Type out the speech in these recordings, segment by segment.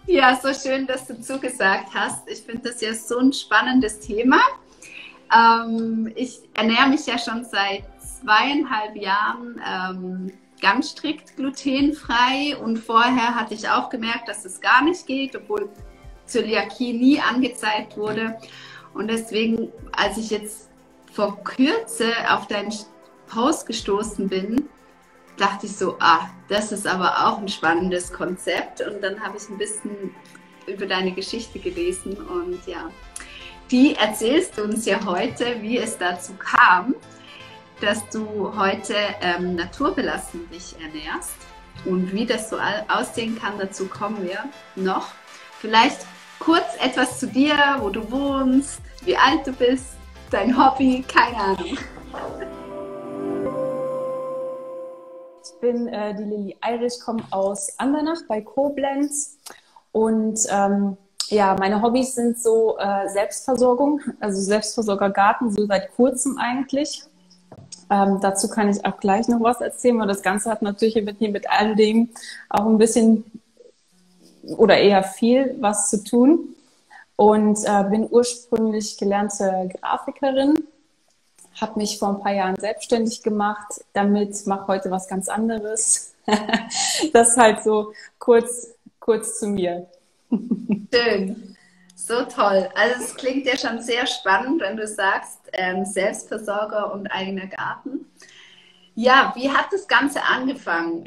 Ja, so schön, dass du zugesagt hast. Ich finde das ja so ein spannendes Thema. Ich ernähre mich ja schon seit 2,5 Jahren ganz strikt glutenfrei und vorher hatte ich auch gemerkt, dass es gar nicht geht, obwohl Zöliakie nie angezeigt wurde. Und deswegen, als ich jetzt vor Kürze auf deinen Post gestoßen bin, dachte ich so, das ist aber auch ein spannendes Konzept. Und dann habe ich ein bisschen über deine Geschichte gelesen und ja, die erzählst du uns ja heute, wie es dazu kam, dass du heute naturbelassen dich ernährst und wie das so aussehen kann, dazu kommen wir noch. Vielleicht kurz etwas zu dir, wo du wohnst, wie alt du bist, dein Hobby, keine Ahnung. Ich bin die Lilly Eirich, komme aus Andernach bei Koblenz und ja, meine Hobbys sind so Selbstversorgung, also Selbstversorgergarten, so seit kurzem eigentlich. Dazu kann ich auch gleich noch was erzählen, weil das Ganze hat natürlich mit all dem auch ein bisschen oder eher viel was zu tun und bin ursprünglich gelernte Grafikerin, habe mich vor ein paar Jahren selbstständig gemacht, mache heute was ganz anderes. Das ist halt so kurz zu mir. Schön, so toll. Also es klingt ja schon sehr spannend, wenn du sagst, Selbstversorger und eigener Garten. Ja, wie hat das Ganze angefangen?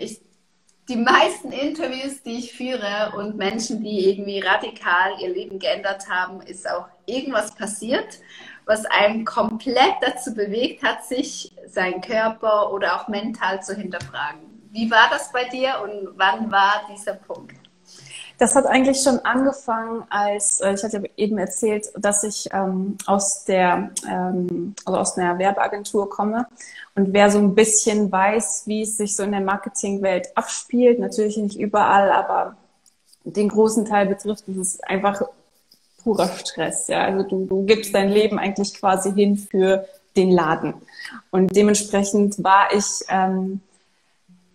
Die meisten Interviews, die ich führe und Menschen, die irgendwie radikal ihr Leben geändert haben, ist auch irgendwas passiert, was einen komplett dazu bewegt hat, sich seinen Körper oder auch mental zu hinterfragen. Wie war das bei dir und wann war dieser Punkt? Das hat eigentlich schon angefangen, als ich hatte eben erzählt, dass ich aus einer Werbeagentur komme. Und wer so ein bisschen weiß, wie es sich so in der Marketingwelt abspielt, natürlich nicht überall, aber den großen Teil betrifft, ist es einfach purer Stress. Ja? Also du gibst dein Leben eigentlich quasi hin für den Laden. Und dementsprechend war ich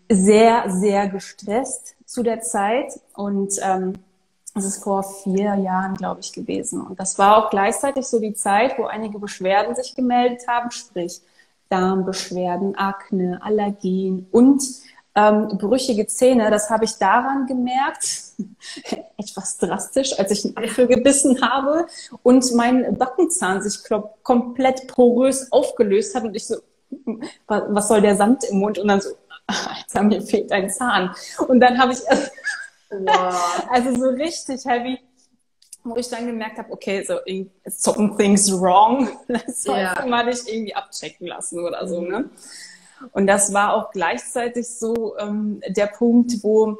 sehr, sehr gestresst zu der Zeit und es ist vor 4 Jahren, glaube ich, gewesen. Und das war auch gleichzeitig so die Zeit, wo einige Beschwerden sich gemeldet haben, sprich Darmbeschwerden, Akne, Allergien und brüchige Zähne. Das habe ich daran gemerkt, etwas drastisch, als ich einen Apfel gebissen habe und mein Backenzahn sich komplett porös aufgelöst hat und ich so, was soll der Sand im Mund? Und dann so, Alter, mir fehlt ein Zahn. Und dann habe ich also so richtig heavy, wo ich dann gemerkt habe, okay, so something's wrong. Das sollst du mal dich irgendwie abchecken lassen oder so, ne? Und das war auch gleichzeitig so der Punkt, wo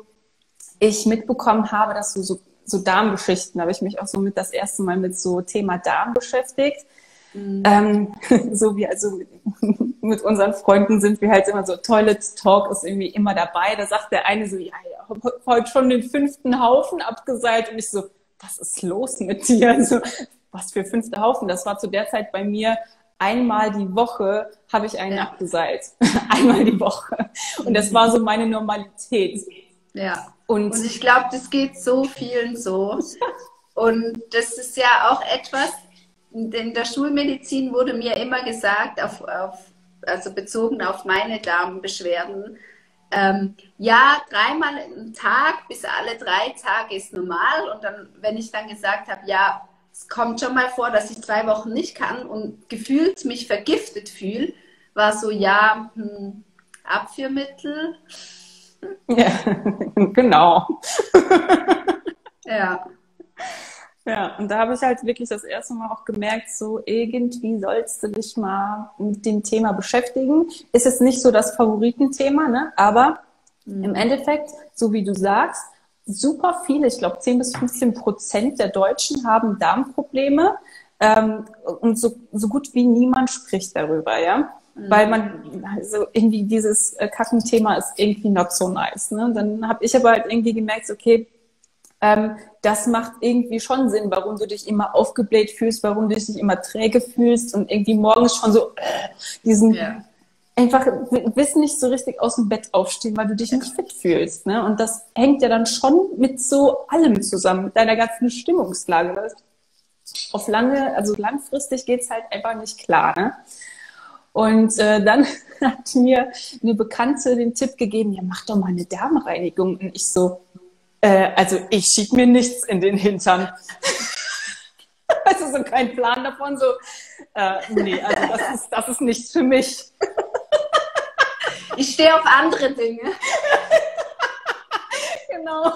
ich mitbekommen habe, dass so Darmgeschichten, da habe ich mich auch so das erste Mal mit so Thema Darm beschäftigt. So wie also mit unseren Freunden sind wir halt immer so, Toilet Talk ist irgendwie immer dabei. Da sagt der eine so, ja, ich habe heute schon den 5. Haufen abgeseilt und ich so, was ist los mit dir? Also, was für 5. Haufen? Das war zu der Zeit bei mir einmal die Woche habe ich einen abgeseilt. Einmal die Woche. Und das war so meine Normalität. Ja. Und ich glaube, das geht so vielen so. Und das ist ja auch etwas, in der Schulmedizin wurde mir immer gesagt, also bezogen auf meine Darmbeschwerden, ja, 3-mal am Tag bis alle 3 Tage ist normal. Und dann, wenn ich dann gesagt habe, ja, es kommt schon mal vor, dass ich 2 Wochen nicht kann und gefühlt mich vergiftet fühle, war so, ja, Abführmittel. Ja, genau. Ja. Ja, und da habe ich halt wirklich das erste Mal auch gemerkt, so irgendwie sollst du dich mal mit dem Thema beschäftigen. Ist jetzt nicht so das Favoritenthema, ne? Aber im Endeffekt, so wie du sagst, super viele, ich glaube 10-15% der Deutschen haben Darmprobleme und so gut wie niemand spricht darüber, ja. Weil man, also irgendwie dieses Kackenthema ist irgendwie not so nice, ne? Dann habe ich aber halt irgendwie gemerkt, okay, das macht irgendwie schon Sinn, warum du dich immer aufgebläht fühlst, warum du dich immer träge fühlst und irgendwie morgens schon so diesen einfach willst nicht so richtig aus dem Bett aufstehen, weil du dich nicht fit fühlst. Ne? Und das hängt ja dann schon mit so allem zusammen, mit deiner ganzen Stimmungslage. Ne? Also langfristig geht's halt einfach nicht klar. Ne? Und dann hat mir eine Bekannte den Tipp gegeben, ja, mach doch mal eine Darmreinigung. Und ich so, also ich schieb mir nichts in den Hintern. Also so kein Plan davon, so, nee, also das ist nichts für mich. Ich stehe auf andere Dinge. Genau.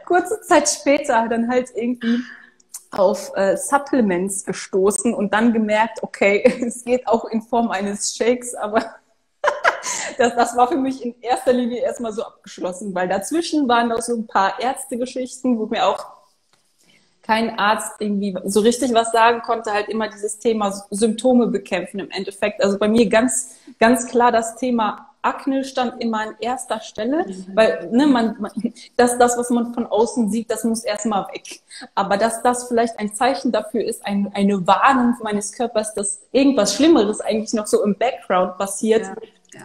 Kurze Zeit später dann halt irgendwie auf Supplements gestoßen und dann gemerkt, okay, es geht auch in Form eines Shakes, aber das war für mich in erster Linie erstmal so abgeschlossen, weil dazwischen waren noch so ein paar Ärztegeschichten, wo mir auch kein Arzt irgendwie so richtig was sagen konnte, halt immer dieses Thema Symptome bekämpfen im Endeffekt. Also bei mir ganz, ganz klar das Thema Akne stand immer an erster Stelle, weil ne, das, was man von außen sieht, das muss erstmal weg. Aber dass das vielleicht ein Zeichen dafür ist, eine Warnung meines Körpers, dass irgendwas Schlimmeres eigentlich noch so im Background passiert,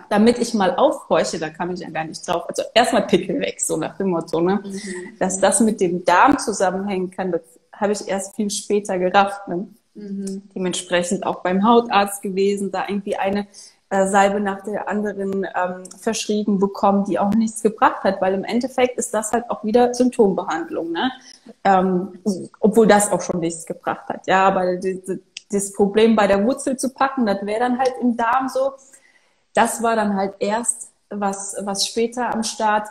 damit ich mal aufhorche, da kam ich ja gar nicht drauf. Also erstmal Pickel weg, so nach dem Motto, ne? Dass das mit dem Darm zusammenhängen kann, das habe ich erst viel später gerafft. Ne? Dementsprechend auch beim Hautarzt gewesen, da irgendwie eine Salbe nach der anderen verschrieben bekommen, die auch nichts gebracht hat, weil im Endeffekt ist das halt auch wieder Symptombehandlung, ne? Obwohl das auch schon nichts gebracht hat. Ja, aber das Problem bei der Wurzel zu packen, das wäre dann halt im Darm so. Das war dann halt erst was später am Start.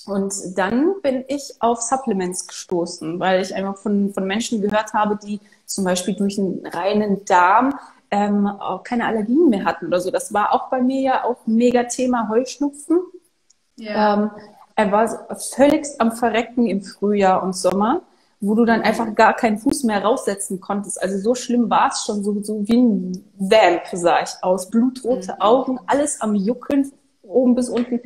Und dann bin ich auf Supplements gestoßen, weil ich einfach von Menschen gehört habe, die zum Beispiel durch einen reinen Darm auch keine Allergien mehr hatten oder so. Das war auch bei mir ja auch ein mega Thema Heuschnupfen. Ja. Er war völligst am Verrecken im Frühjahr und Sommer, wo du dann einfach gar keinen Fuß mehr raussetzen konntest. Also so schlimm war es schon, so wie ein Vamp sah ich aus. Blutrote Augen, alles am Juckeln, oben bis unten.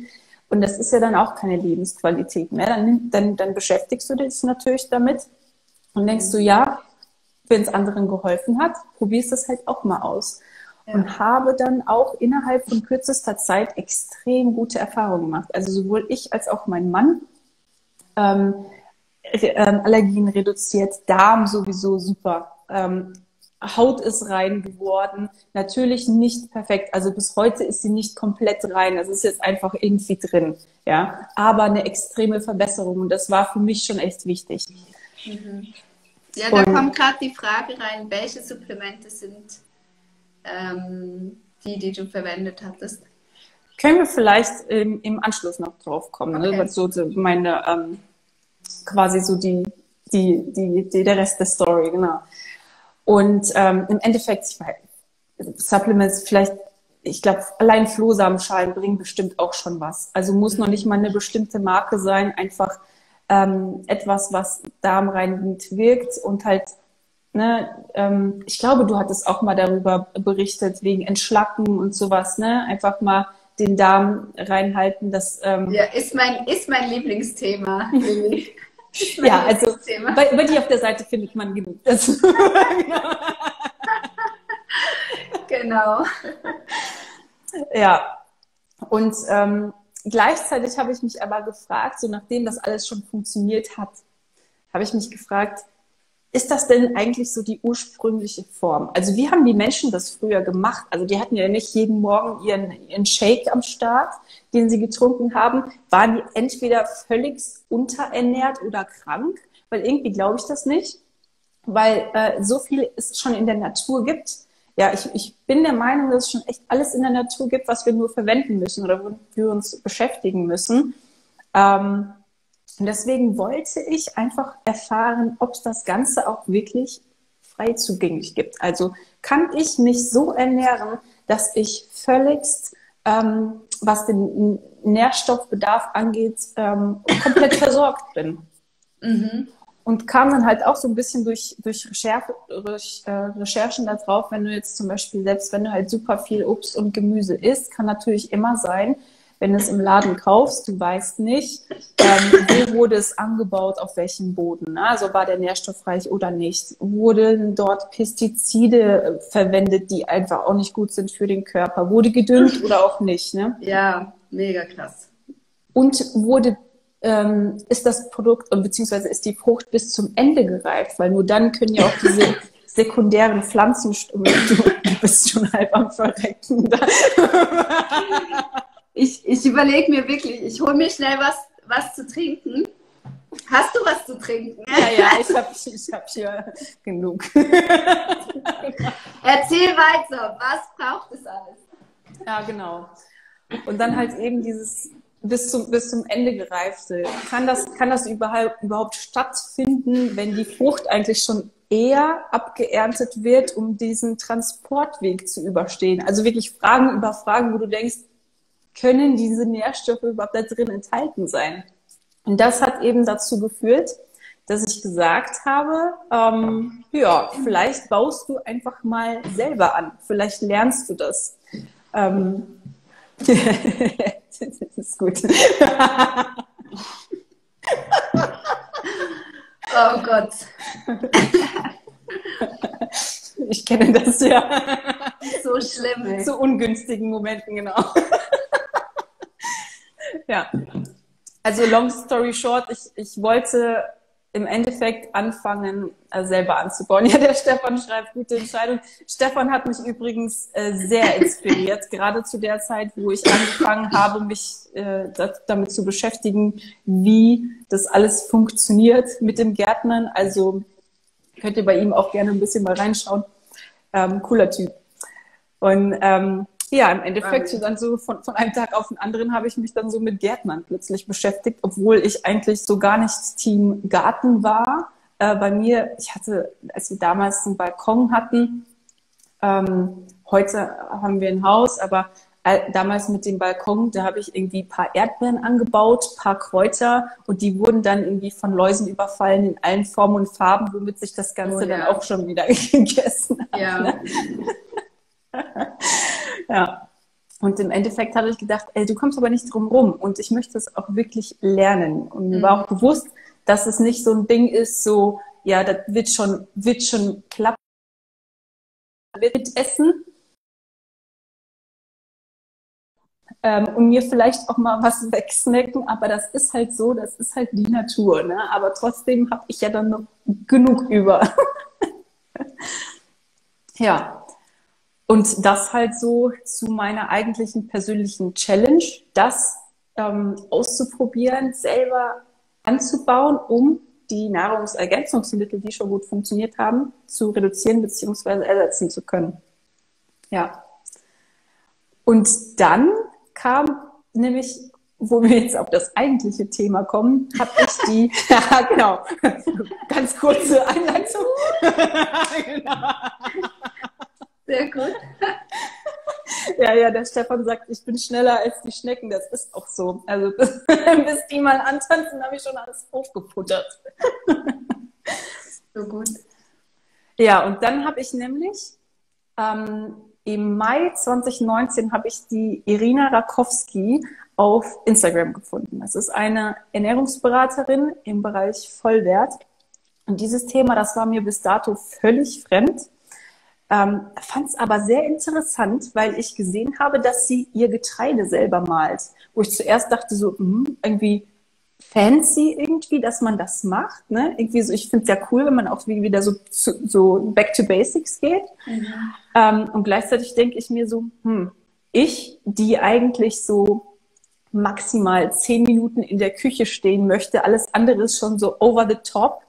Und das ist ja dann auch keine Lebensqualität mehr. Dann beschäftigst du dich natürlich damit und denkst du, ja, wenn es anderen geholfen hat, probierst das halt auch mal aus. Ja. Und habe dann auch innerhalb von kürzester Zeit extrem gute Erfahrungen gemacht. Also sowohl ich als auch mein Mann. Allergien reduziert, Darm sowieso super. Haut ist rein geworden. Natürlich nicht perfekt. Also bis heute ist sie nicht komplett rein. Das ist jetzt einfach irgendwie drin. Ja, aber eine extreme Verbesserung. Und das war für mich schon echt wichtig. Ja, da kommt gerade die Frage rein, welche Supplemente sind die du verwendet hattest? Können wir vielleicht im Anschluss noch drauf kommen. Okay. Ne? So meine quasi so der Rest der Story, genau. Und im Endeffekt, Supplements vielleicht, ich glaube, allein Flohsamenschalen bringen bestimmt auch schon was. Also muss noch nicht mal eine bestimmte Marke sein, einfach etwas, was darmreinigend wirkt und halt, ne, ich glaube, du hattest auch mal darüber berichtet, wegen Entschlacken und sowas, ne, einfach mal den Darm reinhalten, das ja, ist mein Lieblingsthema. Ja, also bei dir auf der Seite findet man genug. Genau. Ja, und gleichzeitig habe ich mich aber gefragt, so nachdem das alles schon funktioniert hat, habe ich mich gefragt, ist das denn eigentlich so die ursprüngliche Form? Also wie haben die Menschen das früher gemacht? Also die hatten ja nicht jeden Morgen ihren Shake am Start, den sie getrunken haben. Waren die entweder völlig unterernährt oder krank? Weil irgendwie glaube ich das nicht, weil so viel es schon in der Natur gibt. Ja, ich bin der Meinung, dass es schon echt alles in der Natur gibt, was wir nur verwenden müssen oder womit wir uns beschäftigen müssen. Und deswegen wollte ich einfach erfahren, ob es das Ganze auch wirklich frei zugänglich gibt. Also kann ich mich so ernähren, dass ich völligst, was den Nährstoffbedarf angeht, komplett versorgt bin. Und kam dann halt auch so ein bisschen durch Recherchen da drauf, wenn du jetzt zum Beispiel, selbst wenn du halt super viel Obst und Gemüse isst, kann natürlich immer sein, wenn du es im Laden kaufst, du weißt nicht, wo wurde es angebaut, auf welchem Boden. Ne? Also war der nährstoffreich oder nicht? Wurden dort Pestizide verwendet, die einfach auch nicht gut sind für den Körper? Wurde gedüngt oder auch nicht? Ne? Ja, mega krass. Und ist das Produkt beziehungsweise ist die Frucht bis zum Ende gereift? Weil nur dann können ja auch diese sekundären Pflanzenstoffe, du bist schon halb am Verrecken. Ich überlege mir wirklich, ich hole mir schnell was zu trinken. Hast du was zu trinken? Ja, ich hab hier genug. Erzähl weiter, was braucht es alles? Ja, genau. Und dann halt eben dieses bis zum Ende gereifte. Kann das überhaupt stattfinden, wenn die Frucht eigentlich schon eher abgeerntet wird, um diesen Transportweg zu überstehen? Also wirklich Fragen über Fragen, wo du denkst, können diese Nährstoffe überhaupt da drin enthalten sein? Und das hat eben dazu geführt, dass ich gesagt habe, ja, vielleicht baust du einfach mal selber an. Vielleicht lernst du das. Das ist gut. Oh Gott. Ich kenne das ja. So schlimm. Zu ungünstigen Momenten, genau. Ja. Also long story short, ich wollte im Endeffekt anfangen, selber anzubauen. Ja, der Stefan schreibt, gute Entscheidung. Stefan hat mich übrigens sehr inspiriert, gerade zu der Zeit, wo ich angefangen habe, mich damit zu beschäftigen, wie das alles funktioniert mit dem Gärtnern. Also könnt ihr bei ihm auch gerne ein bisschen mal reinschauen. Cooler Typ. Und ja, im Endeffekt dann so von einem Tag auf den anderen habe ich mich dann so mit Gärtnern plötzlich beschäftigt, obwohl ich eigentlich so gar nicht Team Garten war. Bei mir, ich hatte, als wir damals einen Balkon hatten, heute haben wir ein Haus, aber damals mit dem Balkon, da habe ich irgendwie ein paar Erdbeeren angebaut, ein paar Kräuter und die wurden dann irgendwie von Läusen überfallen in allen Formen und Farben, womit sich das Ganze dann auch schon wieder gegessen hat. Ja. Ne? Ja. Und im Endeffekt habe ich gedacht, ey, du kommst aber nicht drum rum und ich möchte es auch wirklich lernen. Und mir war auch bewusst, dass es nicht so ein Ding ist, so, ja, das wird schon klappen, wird essen. Und mir vielleicht auch mal was wegsnacken, aber das ist halt so, das ist halt die Natur, ne? Aber trotzdem habe ich ja dann noch genug über. Ja. Und das halt so zu meiner eigentlichen persönlichen Challenge, das auszuprobieren, selber anzubauen, um die Nahrungsergänzungsmittel, die schon gut funktioniert haben, zu reduzieren bzw. ersetzen zu können. Ja. Und dann kam nämlich, wo wir jetzt auf das eigentliche Thema kommen, habe ich die, ja genau, ganz kurze Einleitung. Genau. Sehr gut. Ja, der Stefan sagt, ich bin schneller als die Schnecken. Das ist auch so. Also bis die mal antanzen, habe ich schon alles hochgefuttert. So gut. Ja, und dann habe ich nämlich im Mai 2019 habe ich die Irina Rakowski auf Instagram gefunden. Das ist eine Ernährungsberaterin im Bereich Vollwert. Und dieses Thema, das war mir bis dato völlig fremd. Fand es aber sehr interessant, weil ich gesehen habe, dass sie ihr Getreide selber malt. Wo ich zuerst dachte so, irgendwie fancy irgendwie, dass man das macht. Ne? Irgendwie so, ich finde es ja cool, wenn man auch wieder so back to basics geht. Mhm. Und gleichzeitig denke ich mir so, ich, die eigentlich so maximal 10 Minuten in der Küche stehen möchte, alles andere ist schon so over the top.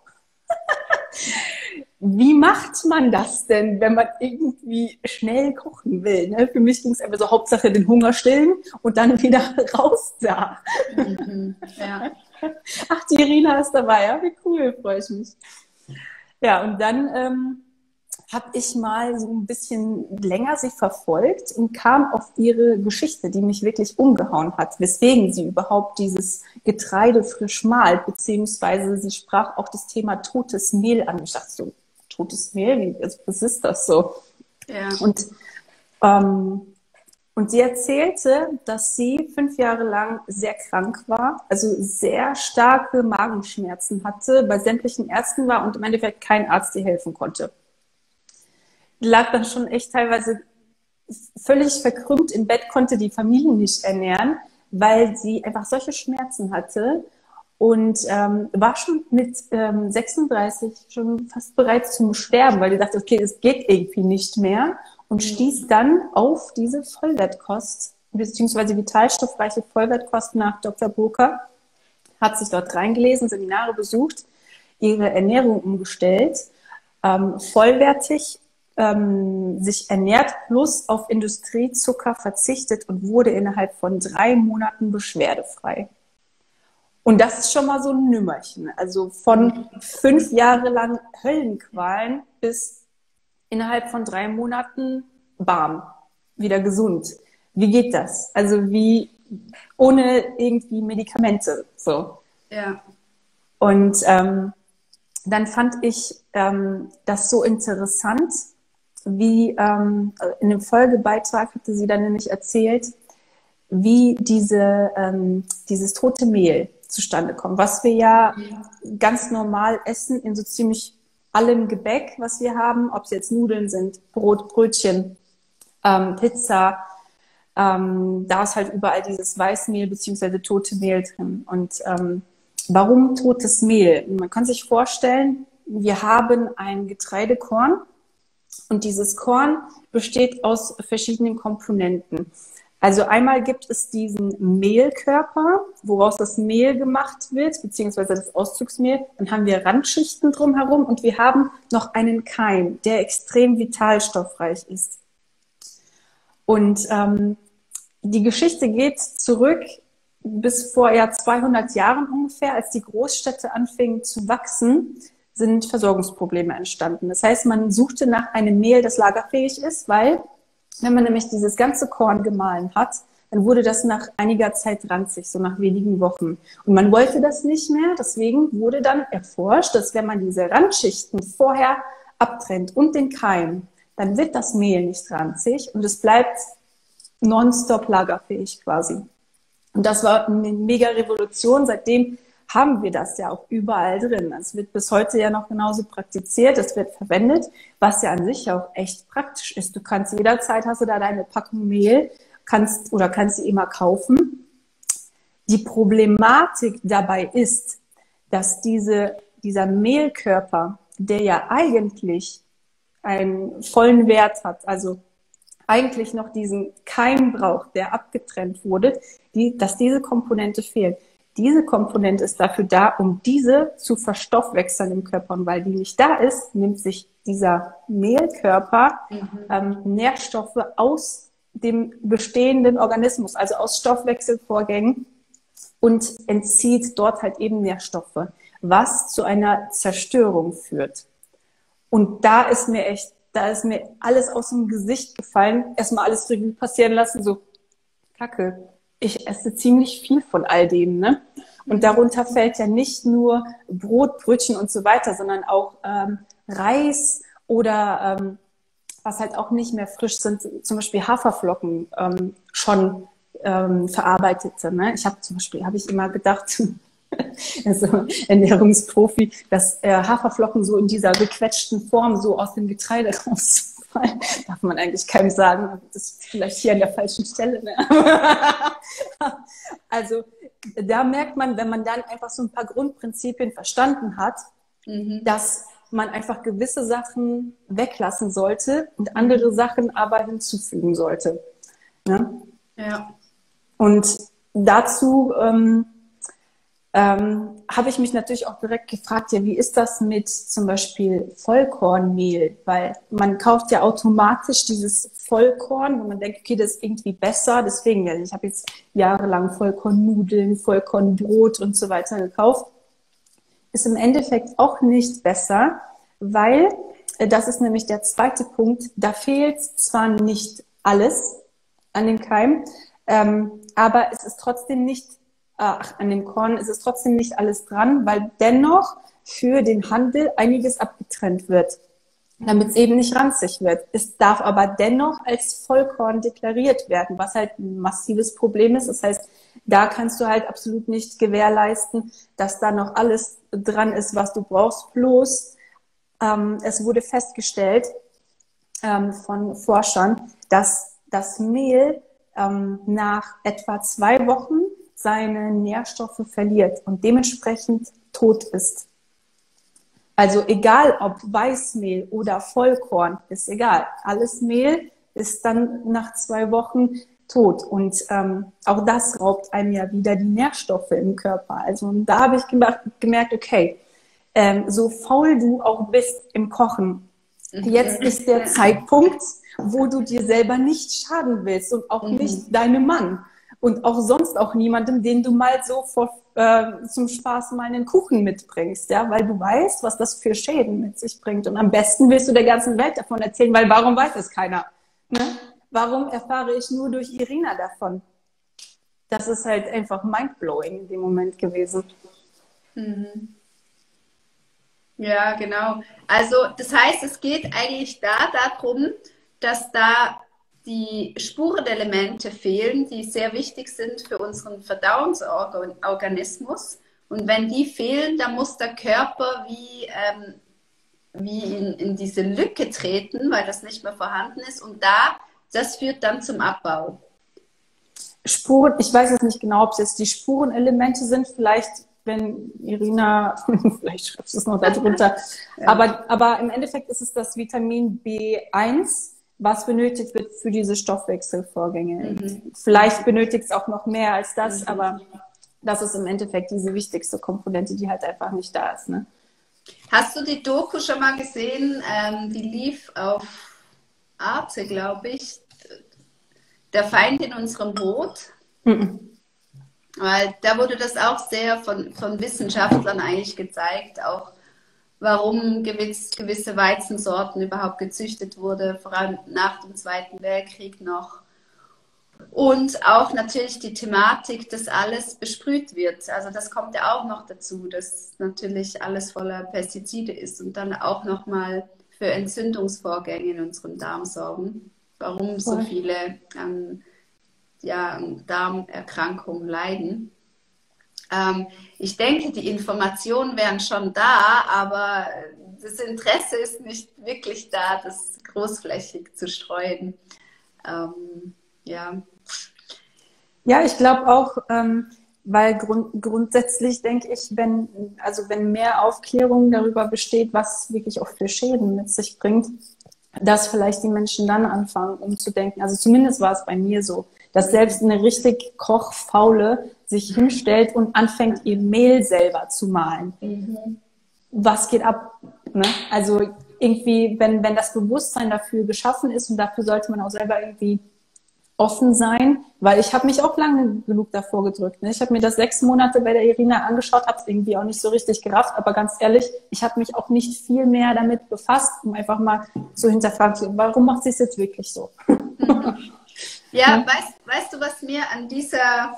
Wie macht man das denn, wenn man irgendwie schnell kochen will? Ne? Für mich ging es einfach so, Hauptsache den Hunger stillen und dann wieder raus da. Mhm, ja. Ach, die Irina ist dabei, ja, wie cool, freue ich mich. Ja, und dann habe ich mal so ein bisschen länger sie verfolgt und kam auf ihre Geschichte, die mich wirklich umgehauen hat, weswegen sie überhaupt dieses Getreide frisch malt, beziehungsweise sie sprach auch das Thema totes Mehl an. Ich dachte so, totes Mehl, was ist das so? Ja. Und Und sie erzählte, dass sie 5 Jahre lang sehr krank war, also sehr starke Magenschmerzen hatte, bei sämtlichen Ärzten war und im Endeffekt kein Arzt ihr helfen konnte. Die lag dann schon echt teilweise völlig verkrümmt im Bett, konnte die Familie nicht ernähren, weil sie einfach solche Schmerzen hatte und war schon mit 36 schon fast bereit zum Sterben, weil die dachte, okay, es geht irgendwie nicht mehr und stieß dann auf diese Vollwertkost, beziehungsweise vitalstoffreiche Vollwertkost nach Dr. Burker, hat sich dort reingelesen, Seminare besucht, ihre Ernährung umgestellt, vollwertig sich ernährt, plus auf Industriezucker verzichtet und wurde innerhalb von 3 Monaten beschwerdefrei. Und das ist schon mal so ein Nümmerchen. Also von 5 Jahre lang Höllenqualen bis innerhalb von 3 Monaten, bam, wieder gesund. Wie geht das? Also wie ohne irgendwie Medikamente, so. Ja. Und dann fand ich das so interessant, wie in dem Folgebeitrag hatte sie dann nämlich erzählt, wie dieses tote Mehl zustande kommt, was wir ja ganz normal essen in so ziemlich allem Gebäck, was wir haben, ob es jetzt Nudeln sind, Brot, Brötchen, Pizza, da ist halt überall dieses Weißmehl bzw. tote Mehl drin. Und warum totes Mehl? Man kann sich vorstellen, wir haben ein Getreidekorn und dieses Korn besteht aus verschiedenen Komponenten. Also einmal gibt es diesen Mehlkörper, woraus das Mehl gemacht wird, beziehungsweise das Auszugsmehl. Dann haben wir Randschichten drumherum und wir haben noch einen Keim, der extrem vitalstoffreich ist. Und die Geschichte geht zurück bis vor 200 Jahren ungefähr, als die Großstädte anfingen zu wachsen, sind Versorgungsprobleme entstanden. Das heißt, man suchte nach einem Mehl, das lagerfähig ist, weil wenn man nämlich dieses ganze Korn gemahlen hat, dann wurde das nach einiger Zeit ranzig, so nach wenigen Wochen. Und man wollte das nicht mehr, deswegen wurde dann erforscht, dass wenn man diese Randschichten vorher abtrennt und den Keim, dann wird das Mehl nicht ranzig und es bleibt nonstop lagerfähig quasi. Und das war eine mega Revolution. Seitdem haben wir das ja auch überall drin. Es wird bis heute ja noch genauso praktiziert, es wird verwendet, was ja an sich auch echt praktisch ist. Du kannst jederzeit, hast du da deine Packung Mehl, kannst sie immer kaufen. Die Problematik dabei ist, dass dieser Mehlkörper, der ja eigentlich einen vollen Wert hat, also eigentlich noch diesen Keim braucht, der abgetrennt wurde, dass diese Komponente fehlt. Diese Komponente ist dafür da, um diese zu verstoffwechseln im Körper. Und weil die nicht da ist, nimmt sich dieser Mehlkörper Nährstoffe aus dem bestehenden Organismus, also aus Stoffwechselvorgängen und entzieht dort halt eben Nährstoffe, was zu einer Zerstörung führt. Und da ist mir alles aus dem Gesicht gefallen. Erstmal alles Revue passieren lassen, so Kacke. Ich esse ziemlich viel von all dem, ne? Und darunter fällt ja nicht nur Brot, Brötchen und so weiter, sondern auch Reis oder was halt auch nicht mehr frisch sind, zum Beispiel Haferflocken schon verarbeitete. Ne? Habe ich immer gedacht, also Ernährungsprofi, dass Haferflocken so in dieser gequetschten Form so aus dem Getreide rausfallen. Darf man eigentlich keinem sagen. Das ist vielleicht hier an der falschen Stelle. Ne? Also da merkt man, wenn man dann einfach so ein paar Grundprinzipien verstanden hat, dass man einfach gewisse Sachen weglassen sollte und andere Sachen aber hinzufügen sollte. Ne? Ja. Und dazu habe ich mich natürlich auch direkt gefragt, ja, wie ist das mit zum Beispiel Vollkornmehl? Weil man kauft ja automatisch dieses Vollkorn, wo man denkt, okay, das ist irgendwie besser. Deswegen, ja, ich habe jetzt jahrelang Vollkornnudeln, Vollkornbrot und so weiter gekauft. Ist im Endeffekt auch nicht besser, weil, das ist nämlich der zweite Punkt, da fehlt zwar nicht alles an dem Keim, aber es ist trotzdem nicht an dem Korn ist es trotzdem nicht alles dran, weil dennoch für den Handel einiges abgetrennt wird. damit es eben nicht ranzig wird. Es darf aber dennoch als Vollkorn deklariert werden, was halt ein massives Problem ist. Das heißt, da kannst du halt absolut nicht gewährleisten, dass da noch alles dran ist, was du brauchst. Bloß es wurde festgestellt von Forschern, dass das Mehl nach etwa 2 Wochen seine Nährstoffe verliert und dementsprechend tot ist. Also egal, ob Weißmehl oder Vollkorn, ist egal. Alles Mehl ist dann nach 2 Wochen tot. Und auch das raubt einem ja wieder die Nährstoffe im Körper. Also und da habe ich gemerkt, okay, so faul du auch bist im Kochen, jetzt ist der Zeitpunkt, wo du dir selber nicht schaden willst und auch nicht deinem Mann. Und auch sonst auch niemandem, den du mal so zum Spaß mal einen Kuchen mitbringst, ja, weil du weißt, was das für Schäden mit sich bringt. Und am besten willst du der ganzen Welt davon erzählen, weil warum weiß es keiner? Ne? Warum erfahre ich nur durch Irina davon? Das ist halt einfach mindblowing in dem Moment gewesen. Mhm. Ja, genau. Also das heißt, es geht eigentlich darum, dass da die Spurenelemente fehlen, die sehr wichtig sind für unseren Verdauungsorganismus. Und wenn die fehlen, dann muss der Körper wie in diese Lücke treten, weil das nicht mehr vorhanden ist. Und das führt dann zum Abbau. Spuren, ich weiß jetzt nicht genau, ob es jetzt die Spurenelemente sind, vielleicht, wenn Irina, vielleicht schreibst du es noch darunter, ja. aber im Endeffekt ist es das Vitamin B1, was benötigt wird für diese Stoffwechselvorgänge. Vielleicht benötigt es auch noch mehr als das, aber das ist im Endeffekt diese wichtigste Komponente, die halt einfach nicht da ist. Ne? Hast du die Doku schon mal gesehen? Die lief auf Arte, glaube ich. Der Feind in unserem Brot. Weil da wurde das auch sehr von Wissenschaftlern eigentlich gezeigt, auch warum gewisse Weizensorten überhaupt gezüchtet wurde, vor allem nach dem Zweiten Weltkrieg noch. Und auch natürlich die Thematik, dass alles besprüht wird. Also das kommt ja auch noch dazu, dass natürlich alles voller Pestizide ist und dann auch nochmal für Entzündungsvorgänge in unserem Darm sorgen. Warum so viele Darmerkrankungen leiden. Ich denke, die Informationen wären schon da, aber das Interesse ist nicht wirklich da, das großflächig zu streuen. Ja, ich glaube auch, weil grundsätzlich denke ich, wenn mehr Aufklärung darüber besteht, was wirklich auch für Schäden mit sich bringt, dass vielleicht die Menschen dann anfangen, umzudenken. Also zumindest war es bei mir so, dass selbst eine richtig Kochfaule sich hinstellt und anfängt, ihr Mehl selber zu mahlen. Was geht ab? Ne? Also irgendwie, wenn das Bewusstsein dafür geschaffen ist, und dafür sollte man auch selber irgendwie offen sein, weil ich habe mich auch lange genug davor gedrückt. Ne? Ich habe mir das 6 Monate bei der Irina angeschaut, habe es irgendwie auch nicht so richtig gerafft, aber ganz ehrlich, ich habe mich auch nicht viel mehr damit befasst, um einfach mal zu hinterfragen, warum macht sie es jetzt wirklich so? Ja, weißt du, was mir an dieser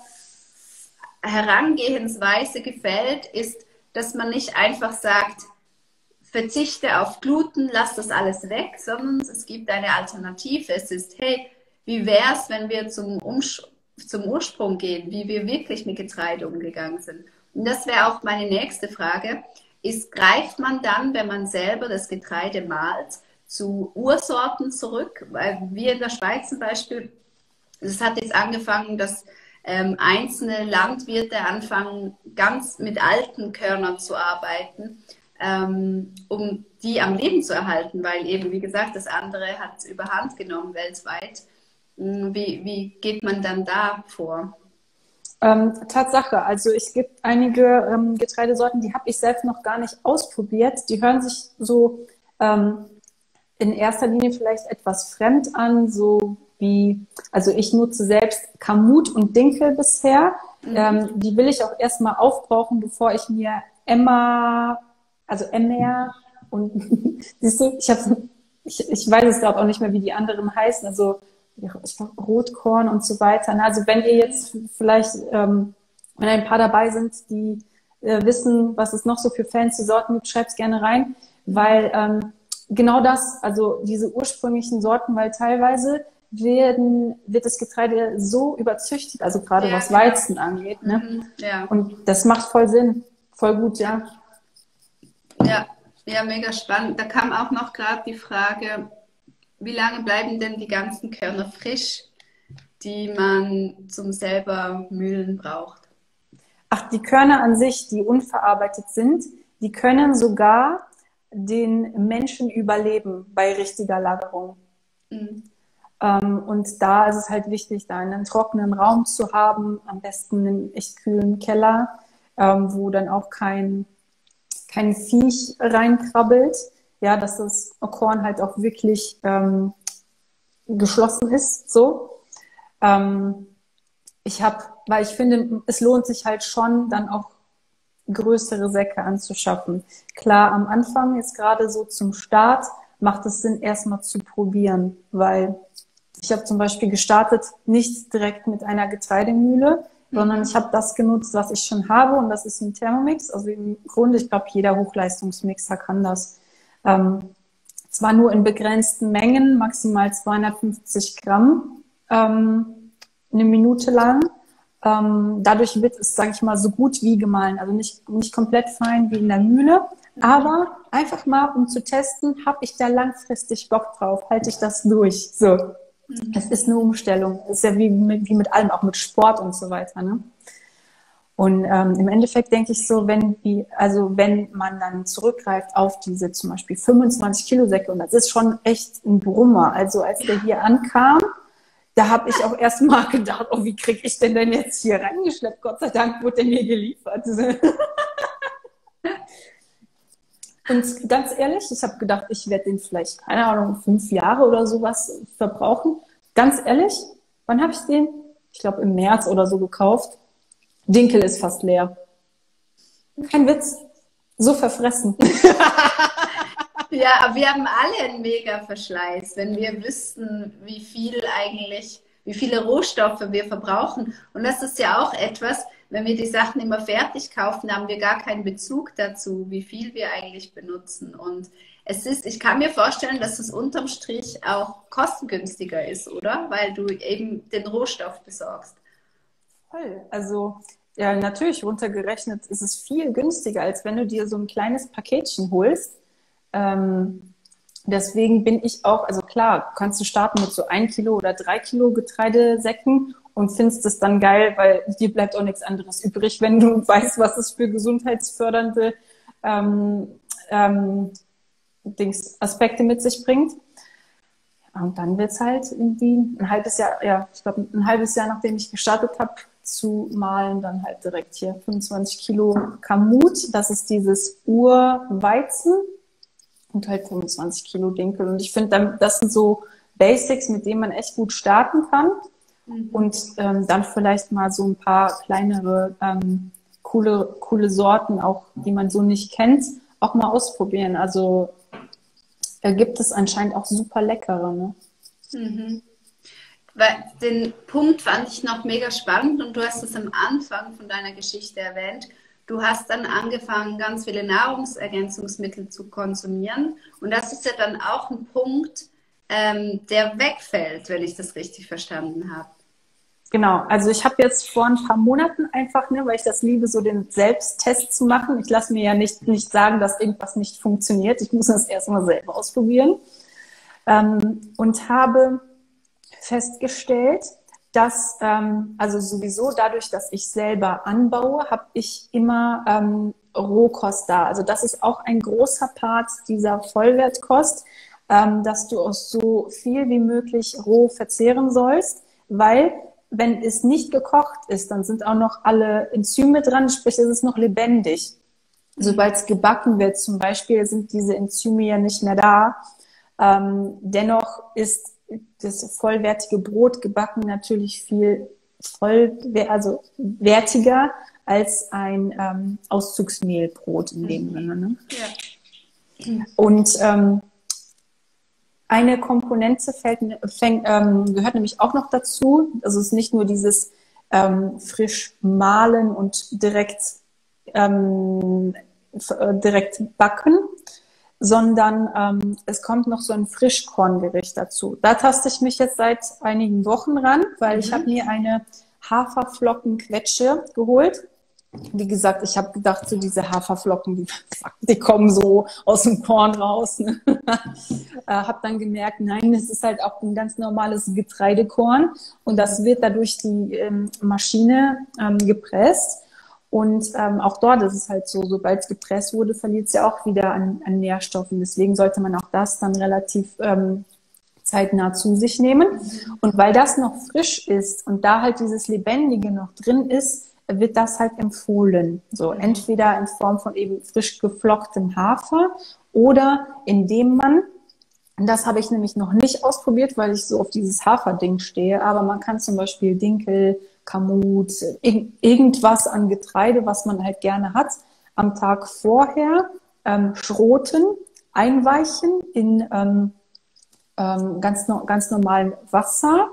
Herangehensweise gefällt, ist, dass man nicht einfach sagt, verzichte auf Gluten, lass das alles weg, sondern es gibt eine Alternative. Es ist, hey, wie wäre es, wenn wir zum Ursprung gehen, wie wir wirklich mit Getreide umgegangen sind? Und das wäre auch meine nächste Frage. Greift man dann, wenn man selber das Getreide mahlt, zu Ursorten zurück? Weil wir in der Schweiz zum Beispiel, es hat jetzt angefangen, dass einzelne Landwirte anfangen, ganz mit alten Körnern zu arbeiten, um die am Leben zu erhalten, weil eben, wie gesagt, das andere hat überhand genommen weltweit. Wie geht man dann da vor? Tatsache, also es gibt einige Getreidesorten, die habe ich selbst noch gar nicht ausprobiert. Die hören sich so in erster Linie vielleicht etwas fremd an, so wie, also ich nutze selbst Kamut und Dinkel bisher. Die will ich auch erstmal aufbrauchen, bevor ich mir Emmer und siehst du, ich weiß es gerade auch nicht mehr, wie die anderen heißen, also ich glaube Rotkorn und so weiter. Also wenn ihr jetzt vielleicht, wenn ein paar dabei sind, die wissen, was es noch so für fancy Sorten gibt, schreibt es gerne rein, weil genau das, also diese ursprünglichen Sorten, weil teilweise wird das Getreide so überzüchtet, also gerade Ja, was genau. Weizen angeht, ne? Ja. Und das macht voll Sinn, voll gut, ja. Ja, ja, mega spannend. Da kam auch noch gerade die Frage, wie lange bleiben denn die ganzen Körner frisch, die man zum selber Mühlen braucht? Ach, die Körner an sich, die unverarbeitet sind, die können sogar den Menschen überleben bei richtiger Lagerung. Mhm. Und da ist es halt wichtig, da einen trockenen Raum zu haben, am besten einen echt kühlen Keller, wo dann auch kein Viech reinkrabbelt. Ja, dass das Korn halt auch wirklich geschlossen ist, so. Ähm, weil ich finde, es lohnt sich halt schon, dann auch größere Säcke anzuschaffen. Klar, am Anfang jetzt gerade so zum Start macht es Sinn, erstmal zu probieren, weil ich habe zum Beispiel gestartet nicht direkt mit einer Getreidemühle, sondern ich habe das genutzt, was ich schon habe, und das ist ein Thermomix. Also im Grunde, ich glaube, jeder Hochleistungsmixer kann das. Zwar nur in begrenzten Mengen, maximal 250 Gramm, eine Minute lang. Dadurch wird es, sage ich mal, so gut wie gemahlen. Also nicht komplett fein wie in der Mühle, aber einfach mal, um zu testen, habe ich da langfristig Bock drauf, halte ich das durch. So, es ist eine Umstellung. Es ist ja wie mit allem, auch mit Sport und so weiter, ne? Und im Endeffekt denke ich so, wenn man dann zurückgreift auf diese zum Beispiel 25 Kilo Säcke, und das ist schon echt ein Brummer. Also als der hier ankam, da habe ich auch erst mal gedacht, oh, wie kriege ich denn jetzt hier reingeschleppt? Gott sei Dank wurde der mir geliefert. Und ganz ehrlich, ich habe gedacht, ich werde den vielleicht, keine Ahnung, 5 Jahre oder sowas verbrauchen. Ganz ehrlich, wann habe ich den? Ich glaube im März oder so gekauft. Dinkel ist fast leer. Kein Witz. So verfressen. Ja, aber wir haben alle einen mega Verschleiß, wenn wir wüssten, wie viele Rohstoffe wir verbrauchen. Und das ist ja auch etwas, wenn wir die Sachen immer fertig kaufen, haben wir gar keinen Bezug dazu, wie viel wir eigentlich benutzen. Und ich kann mir vorstellen, dass es unterm Strich auch kostengünstiger ist, oder? Weil du eben den Rohstoff besorgst. Voll. Also, ja, natürlich runtergerechnet ist es viel günstiger, als wenn du dir so ein kleines Paketchen holst. Deswegen bin ich auch, also klar, kannst du starten mit so 1 Kilo oder 3 Kilo Getreidesäcken und findest es dann geil, weil dir bleibt auch nichts anderes übrig, wenn du weißt, was es für gesundheitsfördernde ähm, ähm, Aspekte mit sich bringt. Und dann wird's halt irgendwie ein halbes Jahr, ja, ich glaube ein halbes Jahr, nachdem ich gestartet habe, zu mahlen, dann halt direkt hier 25 Kilo Kamut. Das ist dieses Urweizen. Und halt 25 Kilo Dinkel. Und ich finde, das sind so Basics, mit denen man echt gut starten kann. Und dann vielleicht mal so ein paar kleinere, coole Sorten, auch die man so nicht kennt, auch mal ausprobieren. Also gibt es anscheinend auch super leckere. Ne? Mhm. Weil den Punkt fand ich noch mega spannend, und du hast es am Anfang von deiner Geschichte erwähnt. Du hast dann angefangen, ganz viele Nahrungsergänzungsmittel zu konsumieren, und das ist ja dann auch ein Punkt, der wegfällt, wenn ich das richtig verstanden habe. Genau, also ich habe jetzt vor ein paar Monaten einfach, ne, weil ich das liebe, so den Selbsttest zu machen. Ich lasse mir ja nicht sagen, dass irgendwas nicht funktioniert. Ich muss das erstmal selber ausprobieren. Und habe festgestellt, dass, also sowieso dadurch, dass ich selber anbaue, habe ich immer Rohkost da. Also das ist auch ein großer Part dieser Vollwertkost, dass du auch so viel wie möglich roh verzehren sollst, weil wenn es nicht gekocht ist, dann sind auch noch alle Enzyme dran, sprich es ist noch lebendig. Sobald es gebacken wird zum Beispiel, sind diese Enzyme ja nicht mehr da. Dennoch ist das vollwertige Brot gebacken natürlich viel wertiger als ein Auszugsmehlbrot in dem Sinne. Ne? Ja. Und eine Komponente gehört nämlich auch noch dazu. Also es ist nicht nur dieses frisch mahlen und direkt backen, sondern es kommt noch so ein Frischkorngericht dazu. Da taste ich mich jetzt seit einigen Wochen ran, weil ich habe mir eine Haferflockenquetsche geholt. Wie gesagt, ich habe gedacht, so diese Haferflocken, die kommen so aus dem Korn raus. Ne? Habe dann gemerkt, nein, das ist halt auch ein ganz normales Getreidekorn und das wird dadurch die Maschine gepresst. Und auch dort ist es halt so, sobald es gepresst wurde, verliert es ja auch wieder an Nährstoffen. Deswegen sollte man auch das dann relativ zeitnah zu sich nehmen. Und weil das noch frisch ist und da halt dieses Lebendige noch drin ist, wird das halt empfohlen. So entweder in Form von eben frisch geflocktem Hafer oder indem man, und das habe ich nämlich noch nicht ausprobiert, weil ich so auf dieses Haferding stehe, aber man kann zum Beispiel Dinkel, Kamut, irgendwas an Getreide, was man halt gerne hat, am Tag vorher schroten, einweichen in ganz normalen Wasser,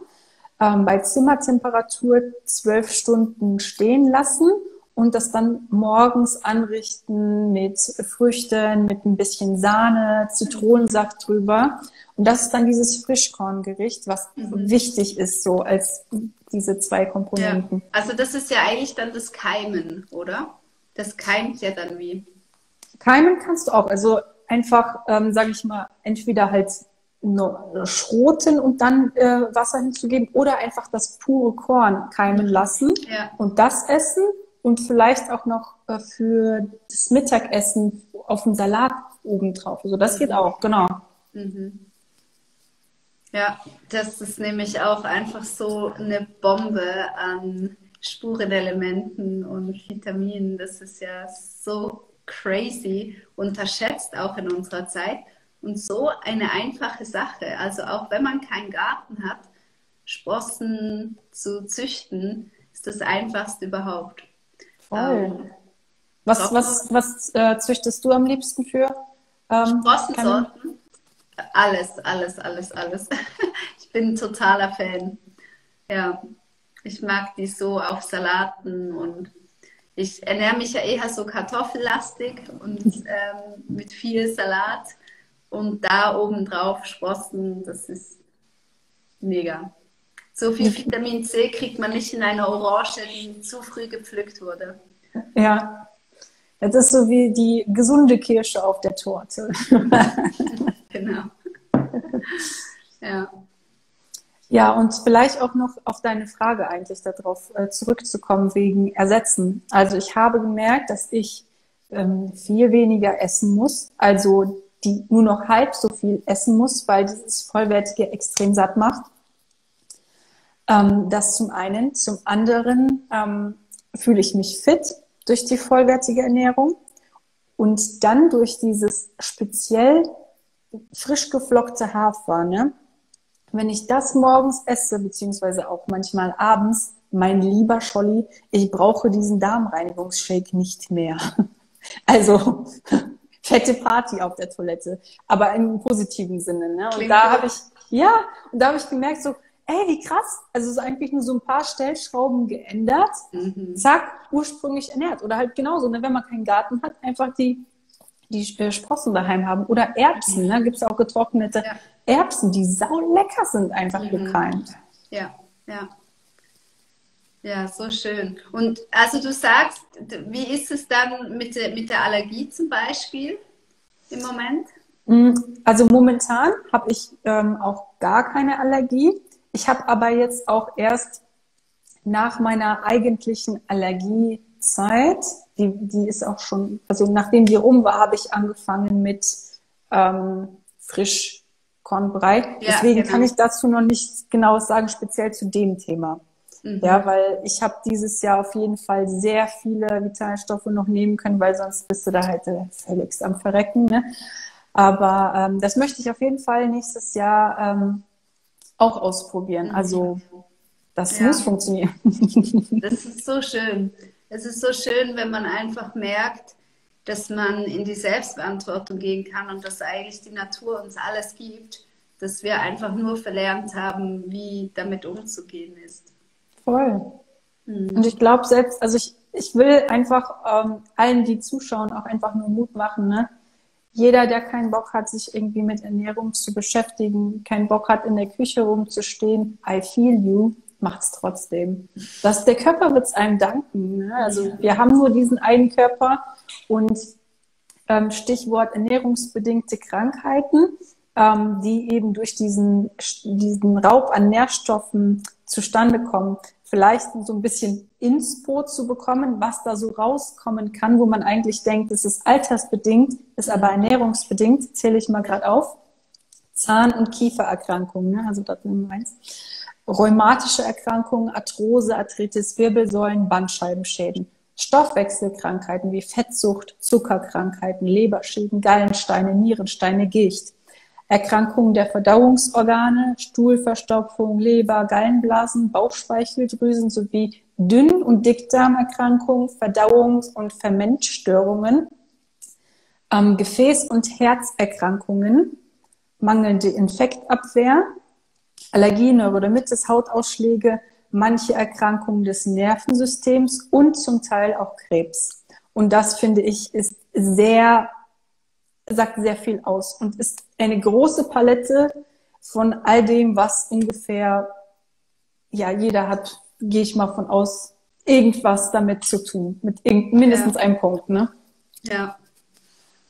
bei Zimmertemperatur 12 Stunden stehen lassen und das dann morgens anrichten mit Früchten, mit ein bisschen Sahne, Zitronensaft drüber. Und das ist dann dieses Frischkorngericht, was wichtig ist, so als diese zwei Komponenten. Ja. Also das ist ja eigentlich dann das Keimen, oder? Das keimt ja dann wie? Keimen kannst du auch. Also einfach, sage ich mal, entweder halt schroten und dann Wasser hinzugeben oder einfach das pure Korn keimen lassen und das essen und vielleicht auch noch für das Mittagessen auf dem Salat obendrauf. Also das geht auch, genau. Ja, das ist nämlich auch einfach so eine Bombe an Spurenelementen und Vitaminen. Das ist ja so crazy, unterschätzt auch in unserer Zeit. Und so eine einfache Sache, also auch wenn man keinen Garten hat, Sprossen zu züchten, ist das Einfachste überhaupt. Voll. Was züchtest du am liebsten für? Sprossensorten? Alles. Ich bin ein totaler Fan. Ja, ich mag die so auf Salaten und ich ernähre mich ja eher so kartoffellastig und mit viel Salat. Und da oben drauf Sprossen, das ist mega. So viel Vitamin C kriegt man nicht in einer Orange, die zu früh gepflückt wurde. Ja, das ist so wie die gesunde Kirsche auf der Torte. Genau. Ja. Ja, und vielleicht auch noch auf deine Frage eigentlich darauf zurückzukommen wegen Ersetzen. Also ich habe gemerkt, dass ich viel weniger essen muss, also die nur noch halb so viel essen muss, weil dieses Vollwertige extrem satt macht. Das zum einen. Zum anderen fühle ich mich fit durch die vollwertige Ernährung und dann durch dieses speziell frisch geflockte Hafer, ne? Wenn ich das morgens esse, beziehungsweise auch manchmal abends, mein lieber Scholli, ich brauche diesen Darmreinigungsshake nicht mehr. Also fette Party auf der Toilette, aber im positiven Sinne. Ne? Und da habe ich gemerkt, so, ey, wie krass. Also es ist eigentlich nur so ein paar Stellschrauben geändert, zack, ursprünglich ernährt. Oder halt genauso, ne? Wenn man keinen Garten hat, einfach die Sprossen daheim haben. Oder Erbsen, ne? Gibt es auch getrocknete Erbsen, die saulecker sind, einfach gekeimt. Ja. Ja, so schön. Und also du sagst, wie ist es dann mit der Allergie zum Beispiel im Moment? Also momentan habe ich auch gar keine Allergie. Ich habe aber jetzt auch erst nach meiner eigentlichen Allergiezeit, die ist auch schon, also nachdem die rum war, habe ich angefangen mit Frischkornbrei. Deswegen kann ich dazu noch nichts Genaues sagen, speziell zu dem Thema. Ja, weil ich habe dieses Jahr auf jeden Fall sehr viele Vitalstoffe noch nehmen können, weil sonst bist du da halt völlig am Verrecken. Ne? Aber das möchte ich auf jeden Fall nächstes Jahr auch ausprobieren. Also das muss funktionieren. Das ist so schön. Es ist so schön, wenn man einfach merkt, dass man in die Selbstverantwortung gehen kann und dass eigentlich die Natur uns alles gibt, dass wir einfach nur verlernt haben, wie damit umzugehen ist. Voll. Und ich glaube selbst, also ich will einfach allen, die zuschauen, auch einfach nur Mut machen, ne? Jeder, der keinen Bock hat, sich irgendwie mit Ernährung zu beschäftigen, keinen Bock hat, in der Küche rumzustehen, I feel you, macht's trotzdem. Der Körper wird's einem danken. Ne? Also wir haben nur diesen einen Körper und Stichwort ernährungsbedingte Krankheiten, die eben durch diesen Raub an Nährstoffen zustande kommen, vielleicht so ein bisschen Inspo zu bekommen, was da so rauskommen kann, wo man eigentlich denkt, es ist altersbedingt, ist aber ernährungsbedingt, zähle ich mal gerade auf. Zahn- und Kiefererkrankungen, ne? Also das Nummer 1. Rheumatische Erkrankungen, Arthrose, Arthritis, Wirbelsäulen, Bandscheibenschäden. Stoffwechselkrankheiten wie Fettsucht, Zuckerkrankheiten, Leberschäden, Gallensteine, Nierensteine, Gicht. Erkrankungen der Verdauungsorgane, Stuhlverstopfung, Leber, Gallenblasen, Bauchspeicheldrüsen sowie Dünn- und Dickdarmerkrankungen, Verdauungs- und Fermentstörungen, Gefäß- und Herzerkrankungen, mangelnde Infektabwehr, Allergien, Neurodermitis, Hautausschläge, manche Erkrankungen des Nervensystems und zum Teil auch Krebs. Und das, finde ich, sagt sehr viel aus und ist eine große Palette von all dem, was ungefähr, ja, jeder hat, gehe ich mal von aus, irgendwas damit zu tun, mit mindestens einem Punkt, ne? Ja.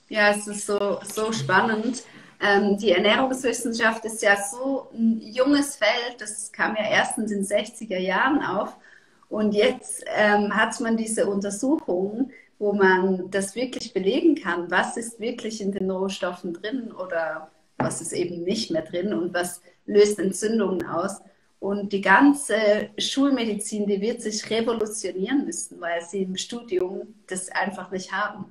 Ja, es ist so spannend. Die Ernährungswissenschaft ist ja so ein junges Feld, das kam ja erst in den 60er Jahren auf. Und jetzt hat man diese Untersuchungen, wo man das wirklich belegen kann, was ist wirklich in den Rohstoffen drin oder was ist eben nicht mehr drin und was löst Entzündungen aus. Und die ganze Schulmedizin, die wird sich revolutionieren müssen, weil sie im Studium das einfach nicht haben.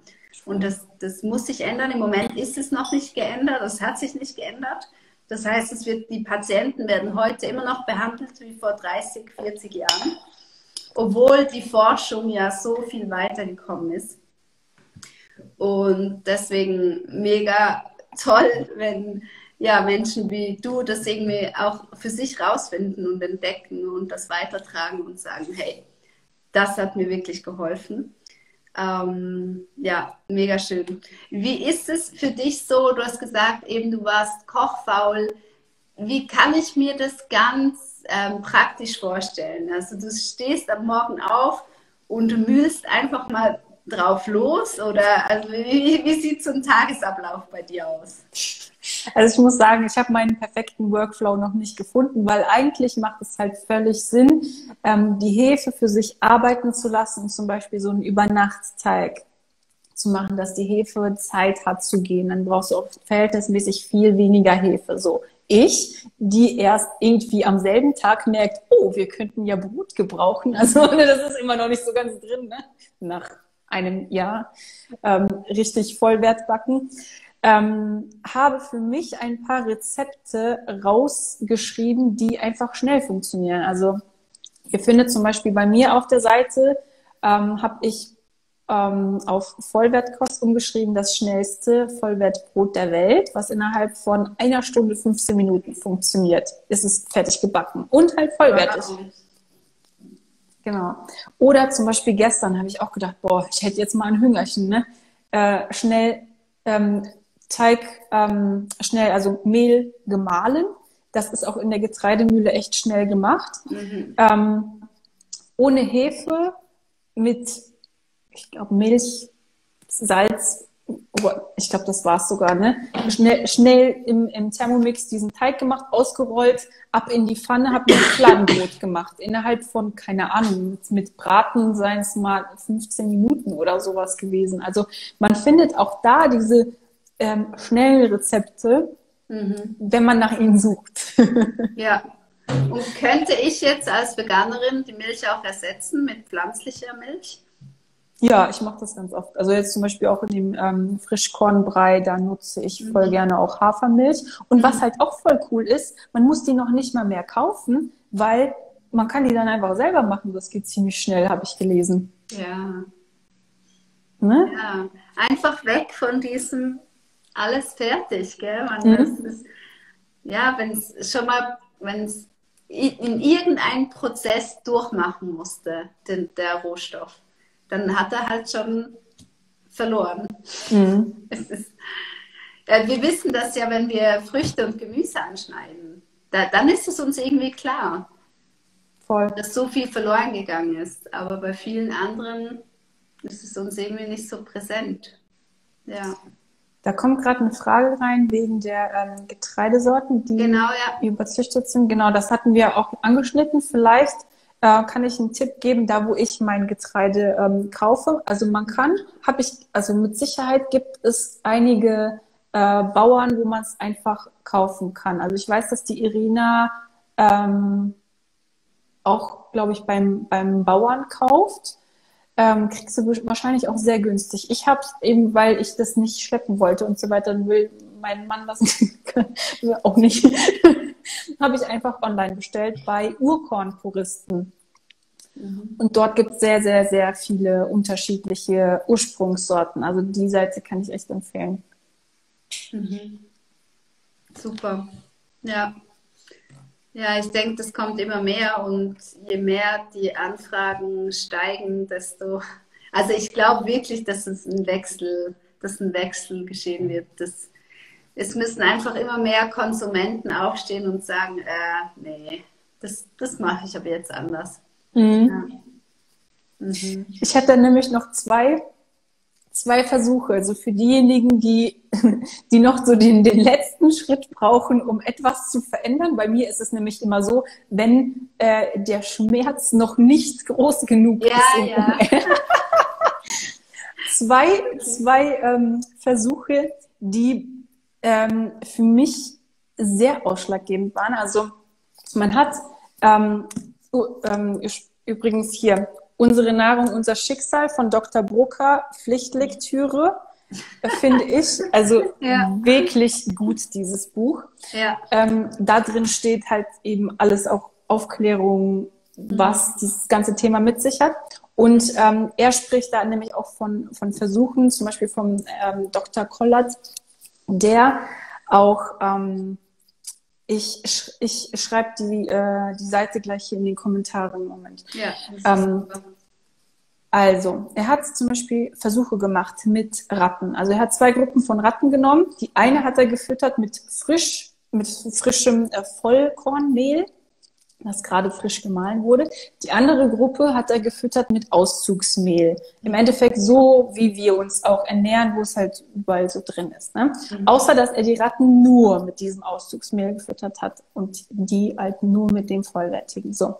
Und das muss sich ändern. Im Moment ist es noch nicht geändert, das hat sich nicht geändert. Das heißt, die Patienten werden heute immer noch behandelt wie vor 30, 40 Jahren, obwohl die Forschung ja so viel weitergekommen ist. Und deswegen mega toll, wenn Menschen wie du das irgendwie auch für sich rausfinden und entdecken und das weitertragen und sagen, hey, das hat mir wirklich geholfen. Mega schön. Wie ist es für dich so? Du hast gesagt, eben du warst kochfaul. Wie kann ich mir das ganz praktisch vorstellen? Also du stehst am Morgen auf und du mühlst einfach mal drauf los oder also wie sieht so ein Tagesablauf bei dir aus? Also ich muss sagen, ich habe meinen perfekten Workflow noch nicht gefunden, weil eigentlich macht es halt völlig Sinn, die Hefe für sich arbeiten zu lassen und zum Beispiel so einen Übernachtsteig zu machen, dass die Hefe Zeit hat zu gehen. Dann brauchst du auch verhältnismäßig viel weniger Hefe. So ich, die erst irgendwie am selben Tag merkt, oh, wir könnten ja Brot gebrauchen. Also das ist immer noch nicht so ganz drin, ne? Nach einem Jahr richtig Vollwert backen. Habe für mich ein paar Rezepte rausgeschrieben, die einfach schnell funktionieren. Also ihr findet zum Beispiel bei mir auf der Seite, habe ich auf Vollwertkost umgeschrieben, das schnellste Vollwertbrot der Welt, was innerhalb von 1 Stunde 15 Minuten funktioniert. Ist es fertig gebacken und halt vollwertig. Wow. Genau. Oder zum Beispiel gestern habe ich auch gedacht, boah, ich hätte jetzt mal ein Hüngerchen, ne? Schnell Teig, also Mehl gemahlen. Das ist auch in der Getreidemühle echt schnell gemacht. Mhm. Ohne Hefe mit, ich glaube, Milch, Salz, ich glaube, das war's sogar, ne? Schnell im Thermomix diesen Teig gemacht, ausgerollt, ab in die Pfanne, habe mir ein Fladenbrot gemacht. Innerhalb von, keine Ahnung, mit Braten seien es mal 15 Minuten oder sowas gewesen. Also man findet auch da diese schnellen Rezepte, wenn man nach ihnen sucht. Ja. Und könnte ich jetzt als Veganerin die Milch auch ersetzen mit pflanzlicher Milch? Ja, ich mache das ganz oft. Also jetzt zum Beispiel auch in dem Frischkornbrei, da nutze ich voll gerne auch Hafermilch. Und was halt auch voll cool ist, man muss die noch nicht mal mehr kaufen, weil man kann die dann einfach selber machen. Das geht ziemlich schnell, habe ich gelesen. Ja. Ne? Ja, einfach weg von diesem alles fertig, gell? Wenn es in irgendeinen Prozess durchmachen musste, der Rohstoff, dann hat er halt schon verloren. Es ist Wir wissen das ja, wenn wir Früchte und Gemüse anschneiden. Dann ist es uns irgendwie klar, Voll. dass so viel verloren gegangen ist. Aber bei vielen anderen ist es uns irgendwie nicht so präsent. Ja. Da kommt gerade eine Frage rein wegen der Getreidesorten, die Genau, ja. überzüchtet sind. Genau, das hatten wir auch angeschnitten. Vielleicht kann ich einen Tipp geben, da wo ich mein Getreide kaufe. Also also mit Sicherheit gibt es einige Bauern, wo man es einfach kaufen kann. Also ich weiß, dass die Irina auch, glaube ich, beim Bauern kauft. Kriegst du wahrscheinlich auch sehr günstig. Ich habe es eben, weil ich das nicht schleppen wollte und so weiter und will meinen Mann lassen auch nicht, habe ich einfach online bestellt bei Urkornpuristen. Und dort gibt es sehr, sehr, sehr viele unterschiedliche Ursprungssorten. Also die Seite kann ich echt empfehlen. Super. Ja. Ja, ich denke, das kommt immer mehr und je mehr die Anfragen steigen, desto. Also ich glaube wirklich, dass ein Wechsel geschehen wird. Es müssen einfach immer mehr Konsumenten aufstehen und sagen, nee, das mache ich aber jetzt anders. Ja. Ich hätte nämlich noch zwei Versuche. Also für diejenigen, die noch so den letzten Schritt brauchen, um etwas zu verändern. Bei mir ist es nämlich immer so, wenn der Schmerz noch nicht groß genug ist. Ja. Zwei Versuche, die für mich sehr ausschlaggebend waren. Also man hat übrigens hier Unsere Nahrung, unser Schicksal von Dr. Brucker, Pflichtlektüre, finde ich. Also wirklich gut, dieses Buch. Ja. Da drin steht halt eben alles, auch Aufklärung, was dieses ganze Thema mit sich hat. Und er spricht da nämlich auch von Versuchen, zum Beispiel vom Dr. Kollert, der auch ich schreibe die Seite gleich hier in den Kommentaren im Moment. Ja, also, er hat zum Beispiel Versuche gemacht mit Ratten. Also er hat 2 Gruppen von Ratten genommen. Die eine hat er gefüttert mit frischem Vollkornmehl, das gerade frisch gemahlen wurde. Die andere Gruppe hat er gefüttert mit Auszugsmehl. Im Endeffekt so, wie wir uns auch ernähren, wo es halt überall so drin ist. Ne? Außer, dass er die Ratten nur mit diesem Auszugsmehl gefüttert hat und die halt nur mit dem vollwertigen. So.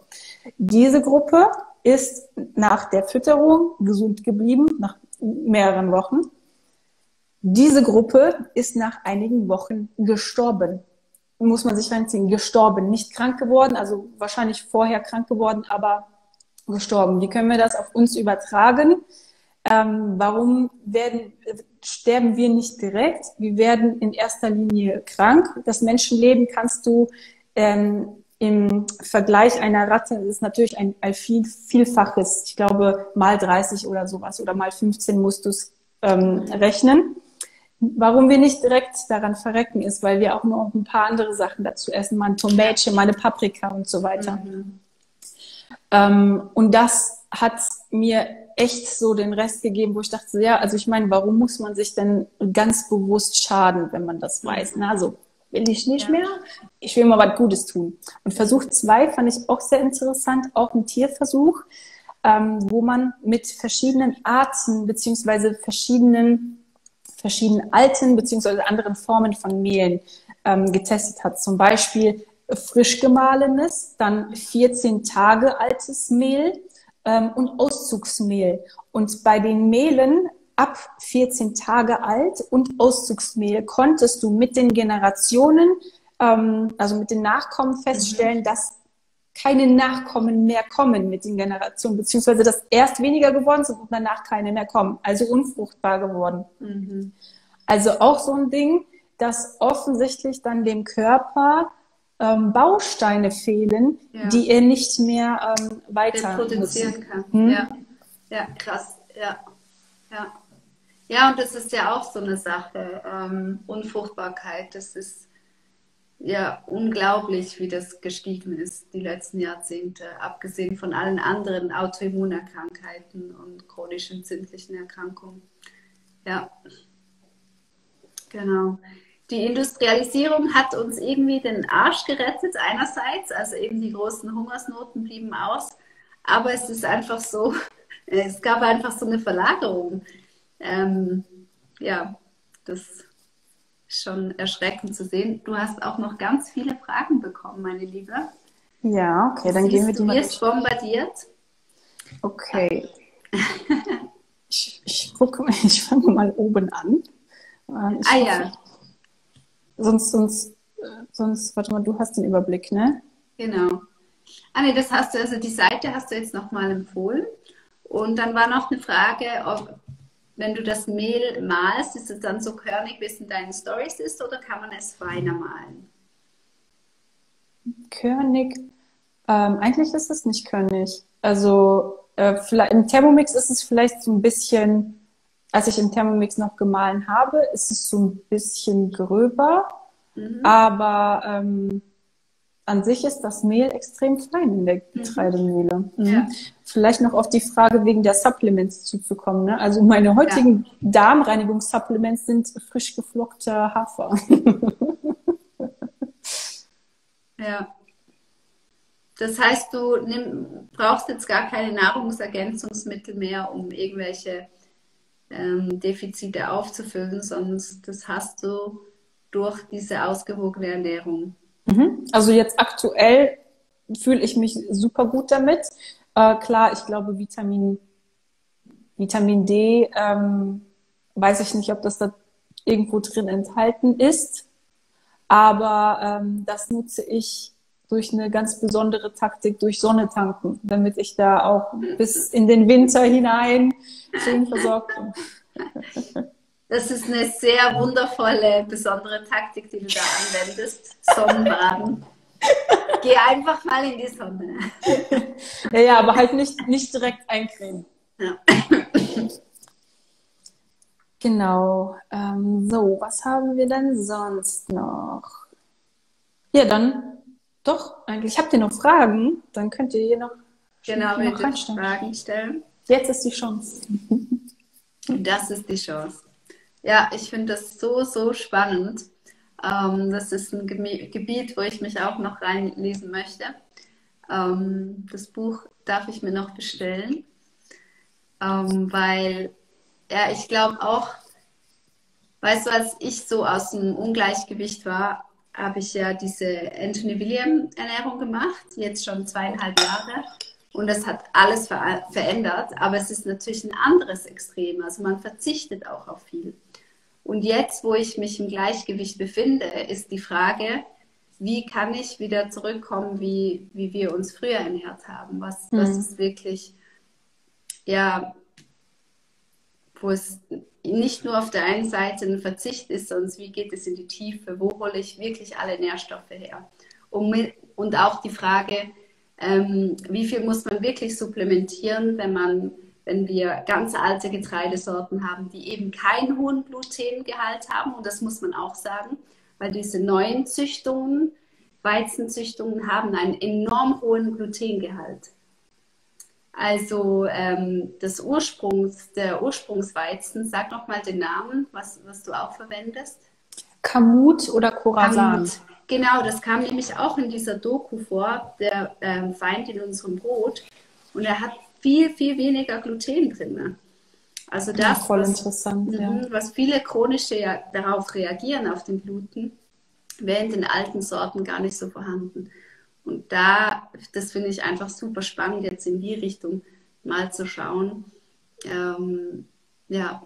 Diese Gruppe ist nach der Fütterung gesund geblieben, nach mehreren Wochen. Diese Gruppe ist nach einigen Wochen gestorben. Muss man sich reinziehen, gestorben, nicht krank geworden, also wahrscheinlich vorher krank geworden, aber gestorben. Wie können wir das auf uns übertragen? Warum sterben wir nicht direkt? Wir werden in erster Linie krank. Das Menschenleben kannst du im Vergleich einer Ratte, das ist natürlich ein Vielfaches, ich glaube mal 30 oder sowas oder mal 15 musst du es rechnen. Warum wir nicht direkt daran verrecken, ist, weil wir auch noch ein paar andere Sachen dazu essen, mal ein Tomätchen, mal eine Paprika und so weiter. Und das hat mir echt so den Rest gegeben, wo ich dachte, ja, also ich meine, warum muss man sich denn ganz bewusst schaden, wenn man das weiß? Na, so will ich nicht mehr. Ich will mal was Gutes tun. Und Versuch 2 fand ich auch sehr interessant, auch ein Tierversuch, wo man mit verschiedenen Arten beziehungsweise verschiedenen alten beziehungsweise anderen Formen von Mehlen getestet hat. Zum Beispiel frisch gemahlenes, dann 14 Tage altes Mehl und Auszugsmehl. Und bei den Mehlen ab 14 Tage alt und Auszugsmehl konntest du mit den Generationen, also mit den Nachkommen feststellen, dass keine Nachkommen mehr kommen mit den Generationen, beziehungsweise dass erst weniger geworden sind und danach keine mehr kommen, also unfruchtbar geworden. Also auch so ein Ding, dass offensichtlich dann dem Körper Bausteine fehlen, die er nicht mehr weiter produzieren kann. Ja, krass. Ja, und das ist ja auch so eine Sache. Unfruchtbarkeit, das ist ja unglaublich, wie das gestiegen ist die letzten Jahrzehnte, abgesehen von allen anderen Autoimmunerkrankheiten und chronischen entzündlichen Erkrankungen. Ja, genau. die Industrialisierung hat uns irgendwie den Arsch gerettet einerseits, also eben die großen Hungersnoten blieben aus, aber es ist einfach so, es gab einfach so eine Verlagerung. Ja, das ist schon erschreckend zu sehen. Du hast auch noch ganz viele Fragen bekommen, meine Liebe. Ja, okay, dann gehen wir die mal durch. Du wirst bombardiert. Okay. Ich fange mal oben an. Ja. Sonst, warte mal, du hast den Überblick, ne? Genau. Nee, das hast du, also die Seite hast du jetzt nochmal empfohlen. Und dann war noch eine Frage, ob, wenn du das Mehl malst, ist es dann so körnig, wie es in deinen Stories ist, oder kann man es feiner malen? Körnig. Eigentlich ist es nicht körnig. Also vielleicht, im Thermomix ist es vielleicht so ein bisschen, als ich im Thermomix noch gemahlen habe, ist es so ein bisschen gröber. Aber an sich ist das Mehl extrem fein in der Getreidemühle. Ja. Vielleicht noch auf die Frage wegen der Supplements zuzukommen. Ne? Also meine heutigen Darmreinigungssupplements sind frisch geflockter Hafer. Ja. Das heißt, du brauchst jetzt gar keine Nahrungsergänzungsmittel mehr, um irgendwelche Defizite aufzufüllen, sondern das hast du durch diese ausgewogene Ernährung. Also jetzt aktuell fühle ich mich super gut damit. Klar, ich glaube, Vitamin D, weiß ich nicht, ob das da irgendwo drin enthalten ist. Aber das nutze ich durch eine ganz besondere Taktik, durch Sonne tanken, damit ich da auch bis in den Winter hinein schön versorgt bin. Das ist eine sehr wundervolle, besondere Taktik, die du da anwendest. Sonnenbaden. Geh einfach mal in die Sonne. Ja, aber halt nicht direkt eincremen. Ja. Genau. So, was haben wir denn sonst noch? Ja, dann doch, eigentlich habt ihr noch Fragen, dann könnt ihr hier noch, genau, hier noch Fragen stellen. Jetzt ist die Chance. Das ist die Chance. Ja, ich finde das so, so spannend. Das ist ein Gebiet, wo ich mich auch noch reinlesen möchte. Das Buch darf ich mir noch bestellen, weil ja, ich glaube auch, weißt du, als ich so aus dem Ungleichgewicht war, habe ich ja diese Anthony William Ernährung gemacht, jetzt schon 2,5 Jahre. Und das hat alles verändert, aber es ist natürlich ein anderes Extrem. Also man verzichtet auch auf viel. Und jetzt, wo ich mich im Gleichgewicht befinde, ist die Frage, wie kann ich wieder zurückkommen, wie wir uns früher ernährt haben? Was ist wirklich, ja, wo es nicht nur auf der einen Seite ein Verzicht ist, sondern wie geht es in die Tiefe? Wo hole ich wirklich alle Nährstoffe her? Und auch die Frage, wie viel muss man wirklich supplementieren, wenn wir ganz alte Getreidesorten haben, die eben keinen hohen Glutengehalt haben. Und das muss man auch sagen, weil diese neuen Züchtungen, Weizenzüchtungen haben einen enorm hohen Glutengehalt. Also der Ursprungsweizen, sag noch mal den Namen, was du auch verwendest. Kamut oder Khorasan? Kamut. Genau, das kam nämlich auch in dieser Doku vor, der Feind in unserem Brot. Und er hat viel, viel weniger Gluten drin. Also das, voll interessant, was viele chronische ja darauf reagieren, auf den Gluten, wäre in den alten Sorten gar nicht so vorhanden. Und das finde ich einfach super spannend, jetzt in die Richtung mal zu schauen. Ja,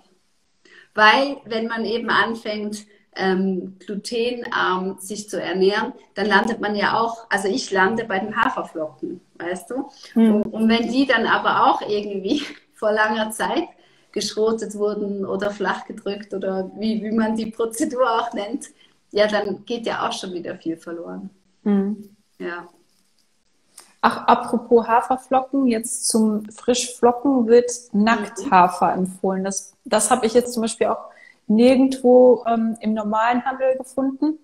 weil wenn man eben anfängt, glutenarm sich zu ernähren, dann landet man ja auch, also ich lande bei den Haferflocken, weißt du? Und wenn die dann aber auch irgendwie vor langer Zeit geschrotet wurden oder flach gedrückt oder wie man die Prozedur auch nennt, ja, dann geht ja auch schon wieder viel verloren. Ja. Ach, apropos Haferflocken, jetzt zum Frischflocken wird Nackthafer empfohlen. Das habe ich jetzt zum Beispiel auch nirgendwo im normalen Handel gefunden.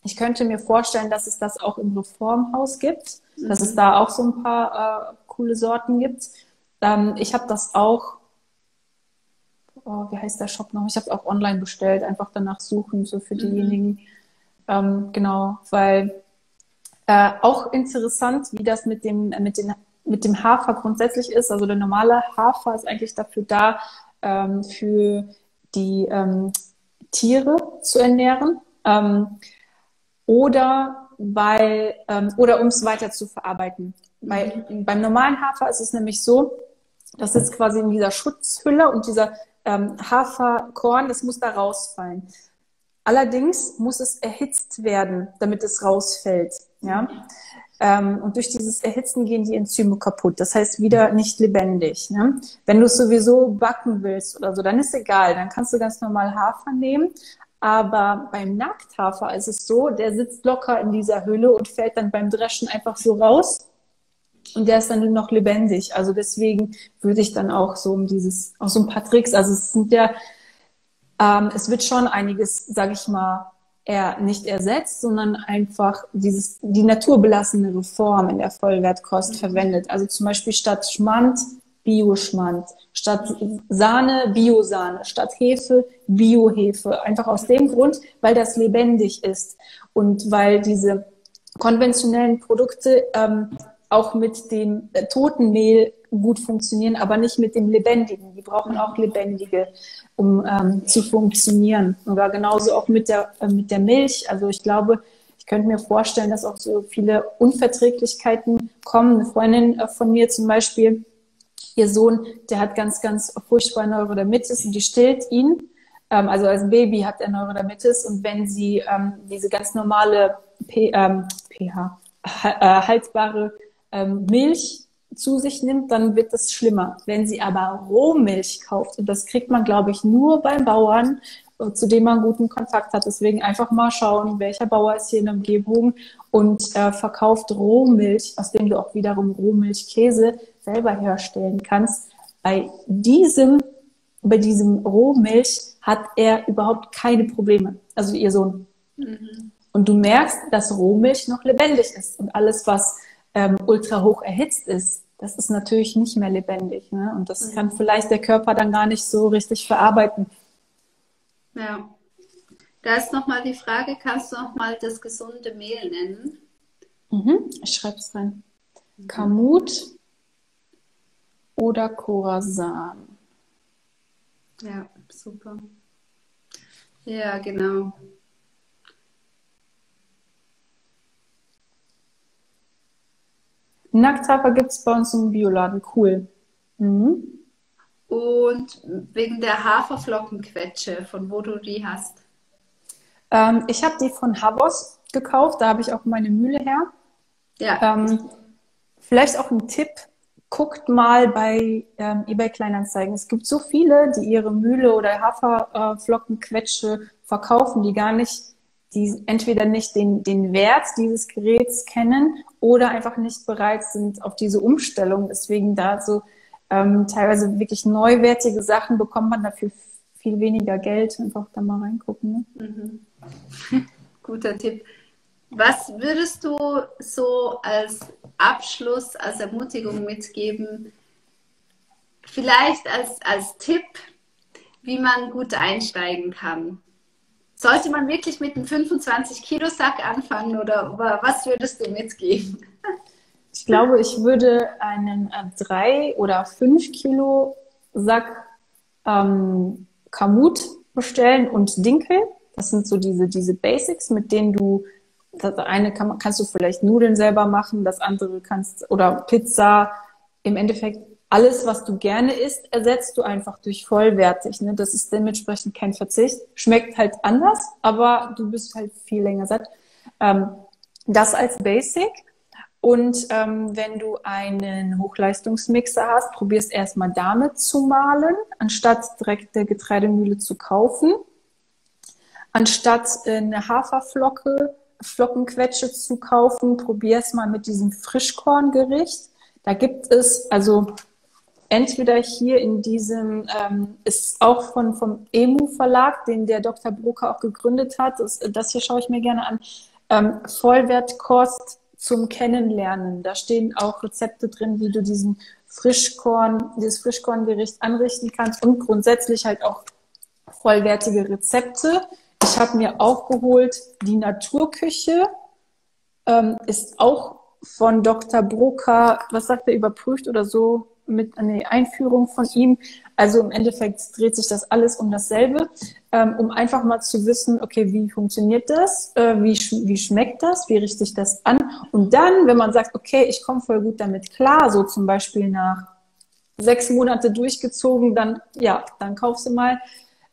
Ich könnte mir vorstellen, dass es das auch im Reformhaus gibt, dass es da auch so ein paar coole Sorten gibt. Ich habe das auch wie heißt der Shop noch? Ich habe es auch online bestellt, einfach danach suchen, so für diejenigen. Genau, weil auch interessant, wie das mit dem Hafer grundsätzlich ist. Also der normale Hafer ist eigentlich dafür da, für die Tiere zu ernähren. Oder um es weiter zu verarbeiten. Beim normalen Hafer ist es nämlich so, das sitzt quasi in dieser Schutzhülle und dieser Haferkorn, das muss da rausfallen. Allerdings muss es erhitzt werden, damit es rausfällt. Ja? Und durch dieses Erhitzen gehen die Enzyme kaputt. Das heißt, wieder nicht lebendig. Ne? Wenn du es sowieso backen willst oder so, dann ist egal. Dann kannst du ganz normal Hafer nehmen. Aber beim Nackthafer ist es so, der sitzt locker in dieser Hülle und fällt dann beim Dreschen einfach so raus. Und der ist dann nur noch lebendig. Also deswegen würde ich dann auch so auch so ein paar Tricks, also es sind ja, es wird schon einiges, sage ich mal, nicht ersetzt, sondern einfach die naturbelassene Form in der Vollwertkost verwendet. Also zum Beispiel statt Schmand, Bioschmand, statt Sahne, Biosahne, statt Hefe, Biohefe. Einfach aus dem Grund, weil das lebendig ist und weil diese konventionellen Produkte auch mit dem toten Mehl gut funktionieren, aber nicht mit dem Lebendigen. Die brauchen auch Lebendige, um zu funktionieren. Oder genauso auch mit der Milch. Also ich glaube, ich könnte mir vorstellen, dass auch so viele Unverträglichkeiten kommen. Eine Freundin von mir zum Beispiel, ihr Sohn, der hat ganz, ganz furchtbar Neurodermitis und die stillt ihn. Also als Baby hat er Neurodermitis und wenn sie diese ganz normale haltbare Milch zu sich nimmt, dann wird es schlimmer. Wenn sie aber Rohmilch kauft, und das kriegt man, glaube ich, nur beim Bauern, zu dem man guten Kontakt hat. Deswegen einfach mal schauen, welcher Bauer ist hier in der Umgebung und verkauft Rohmilch, aus dem du auch wiederum Rohmilchkäse selber herstellen kannst. Bei diesem Rohmilch hat er überhaupt keine Probleme. Also ihr Sohn. Und du merkst, dass Rohmilch noch lebendig ist. Und alles, was ultra hoch erhitzt ist, das ist natürlich nicht mehr lebendig. Ne? Und das kann vielleicht der Körper dann gar nicht so richtig verarbeiten. Ja. Da ist nochmal die Frage, kannst du nochmal das gesunde Mehl nennen? Ich schreibe es rein. Kamut oder Khorasan? Ja, super. Ja, genau. Nackthafer gibt es bei uns im Bioladen. Cool. Und wegen der Haferflockenquetsche, von wo du die hast? Ich habe die von Havos gekauft. Da habe ich auch meine Mühle her. Ja. Vielleicht auch ein Tipp. Guckt mal bei eBay Kleinanzeigen. Es gibt so viele, die ihre Mühle oder Haferflockenquetsche verkaufen, die entweder nicht den Wert dieses Geräts kennen oder einfach nicht bereit sind auf diese Umstellung. Deswegen da so teilweise wirklich neuwertige Sachen bekommt man dafür viel weniger Geld. Einfach da mal reingucken. Ne? Guter Tipp. Was würdest du so als Abschluss, als Ermutigung mitgeben? Vielleicht als Tipp, wie man gut einsteigen kann. Sollte man wirklich mit einem 25-Kilo-Sack anfangen oder was würdest du mitgeben? Ich glaube, ich würde einen 3 oder 5 Kilo Sack Kamut bestellen und Dinkel. Das sind so diese Basics, mit denen das eine kannst du vielleicht Nudeln selber machen, das andere oder Pizza. Im Endeffekt alles, was du gerne isst, ersetzt du einfach durch vollwertig. Ne? Das ist dementsprechend kein Verzicht. Schmeckt halt anders, aber du bist halt viel länger satt. Das als Basic. Und wenn du einen Hochleistungsmixer hast, probierst erstmal damit zu mahlen, anstatt direkt der Getreidemühle zu kaufen. Anstatt eine Haferflockenquetsche zu kaufen, probier's mal mit diesem Frischkorngericht. Da gibt es, also entweder hier in diesem, ist auch vom EMU Verlag, den der Dr. Brucker auch gegründet hat. Das hier schaue ich mir gerne an. Vollwertkost zum Kennenlernen. Da stehen auch Rezepte drin, wie du diesen Frischkorn, dieses Frischkorngericht anrichten kannst und grundsätzlich halt auch vollwertige Rezepte. Ich habe mir auch geholt, die Naturküche ist auch von Dr. Broca, was sagt er, überprüft oder so, mit einer Einführung von ihm. Also im Endeffekt dreht sich das alles um dasselbe, um einfach mal zu wissen, okay, wie funktioniert das, wie schmeckt das, wie richte ich das an? Und dann, wenn man sagt, okay, ich komme voll gut damit klar, so zum Beispiel nach 6 Monate durchgezogen, dann kaufst du mal,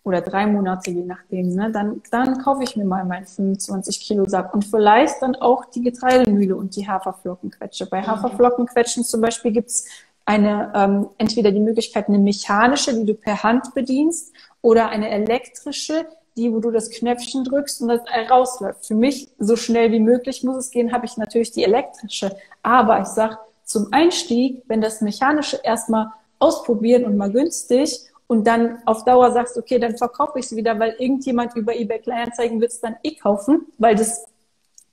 oder 3 Monate, je nachdem, ne? Dann kaufe ich mir mal meinen 25 Kilo Sack und vielleicht dann auch die Getreidemühle und die Haferflockenquetsche. Bei Haferflockenquetschen zum Beispiel gibt's entweder die Möglichkeit, eine mechanische, die du per Hand bedienst, oder eine elektrische, wo du das Knöpfchen drückst und das rausläuft. Für mich, so schnell wie möglich muss es gehen, habe ich natürlich die elektrische. Aber ich sag, zum Einstieg, wenn das Mechanische erstmal ausprobieren und mal günstig und dann auf Dauer sagst, okay, dann verkaufe ich es wieder, weil irgendjemand über eBay Kleinanzeigen wird es dann kaufen, weil das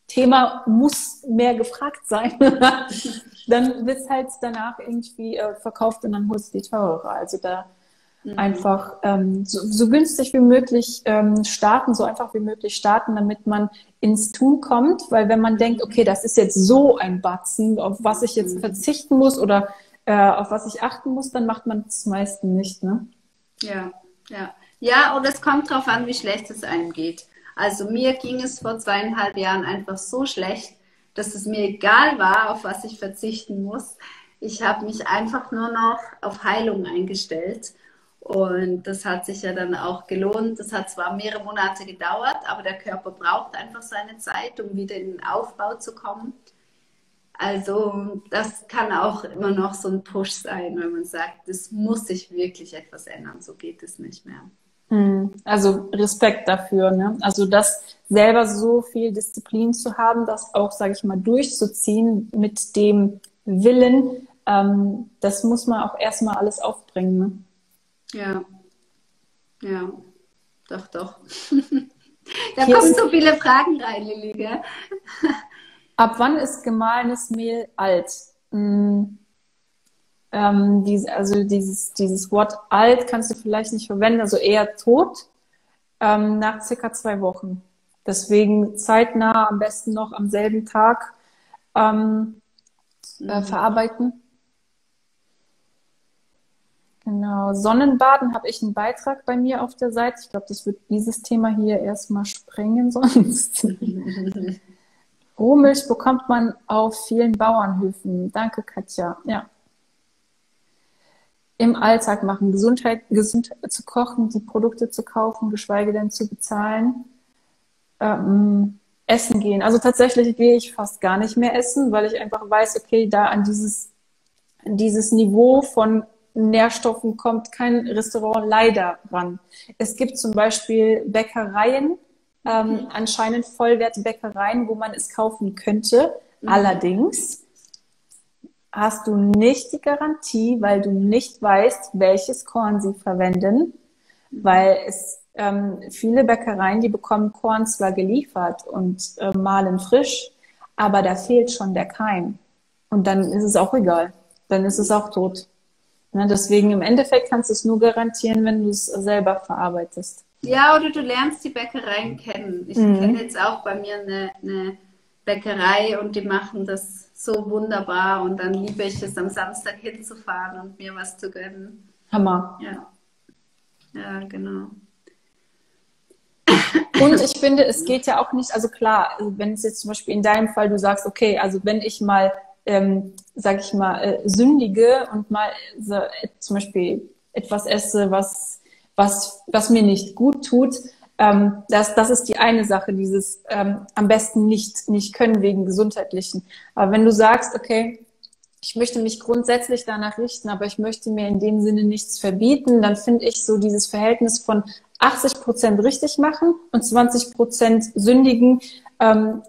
Thema muss mehr gefragt sein. Dann wird es halt danach irgendwie verkauft und dann holst du die teurere. Also da einfach so günstig wie möglich starten, so einfach wie möglich starten, damit man ins Tun kommt. Weil wenn man denkt, okay, das ist jetzt so ein Batzen, auf was ich jetzt verzichten muss oder auf was ich achten muss, dann macht man es meistens nicht, ne? Ja, ja. Ja, und es kommt drauf an, wie schlecht es einem geht. Also mir ging es vor 2,5 Jahren einfach so schlecht, dass es mir egal war, auf was ich verzichten muss. Ich habe mich einfach nur noch auf Heilung eingestellt. Und das hat sich ja dann auch gelohnt. Das hat zwar mehrere Monate gedauert, aber der Körper braucht einfach seine Zeit, um wieder in den Aufbau zu kommen. Also das kann auch immer noch so ein Push sein, wenn man sagt, das muss sich wirklich etwas ändern, so geht es nicht mehr. Also Respekt dafür, ne? Also das selber so viel Disziplin zu haben, das auch, sage ich mal, durchzuziehen mit dem Willen, das muss man auch erstmal alles aufbringen, ne? Ja, ja, doch, doch. Da kommen so viele Fragen rein, Lilly, gell? Ab wann ist gemahlenes Mehl alt? Dieses Wort alt kannst du vielleicht nicht verwenden, also eher tot, nach circa 2 Wochen. Deswegen zeitnah, am besten noch am selben Tag verarbeiten. Genau, Sonnenbaden habe ich einen Beitrag bei mir auf der Seite. Ich glaube, das wird dieses Thema hier erstmal sprengen sonst. Rohmilch bekommt man auf vielen Bauernhöfen. Danke, Katja. Ja. Im Alltag machen, gesund zu kochen, die Produkte zu kaufen, geschweige denn zu bezahlen. Essen gehen. Also tatsächlich gehe ich fast gar nicht mehr essen, weil ich einfach weiß, okay, da an dieses Niveau von Nährstoffen kommt kein Restaurant leider ran. Es gibt zum Beispiel Bäckereien, anscheinend Vollwertbäckereien, wo man es kaufen könnte. Allerdings hast du nicht die Garantie, weil du nicht weißt, welches Korn sie verwenden, weil es viele Bäckereien, die bekommen Korn zwar geliefert und mahlen frisch, aber da fehlt schon der Keim. Und dann ist es auch egal. Dann ist es auch tot. Ne, deswegen im Endeffekt kannst du es nur garantieren, wenn du es selber verarbeitest. Ja, oder du lernst die Bäckereien kennen. Ich kenne jetzt auch bei mir eine Bäckerei und die machen das so wunderbar und dann liebe ich es, am Samstag hinzufahren und mir was zu gönnen. Hammer. Ja, ja, genau. Und ich finde, es geht ja auch nicht, also klar, wenn es jetzt zum Beispiel in deinem Fall, du sagst, okay, also wenn ich mal sage ich mal, sündige und mal zum Beispiel etwas esse, was mir nicht gut tut, das ist die eine Sache, dieses am besten nicht können wegen gesundheitlichen. Aber wenn du sagst, okay, ich möchte mich grundsätzlich danach richten, aber ich möchte mir in dem Sinne nichts verbieten, dann finde ich so dieses Verhältnis von 80% richtig machen und 20% sündigen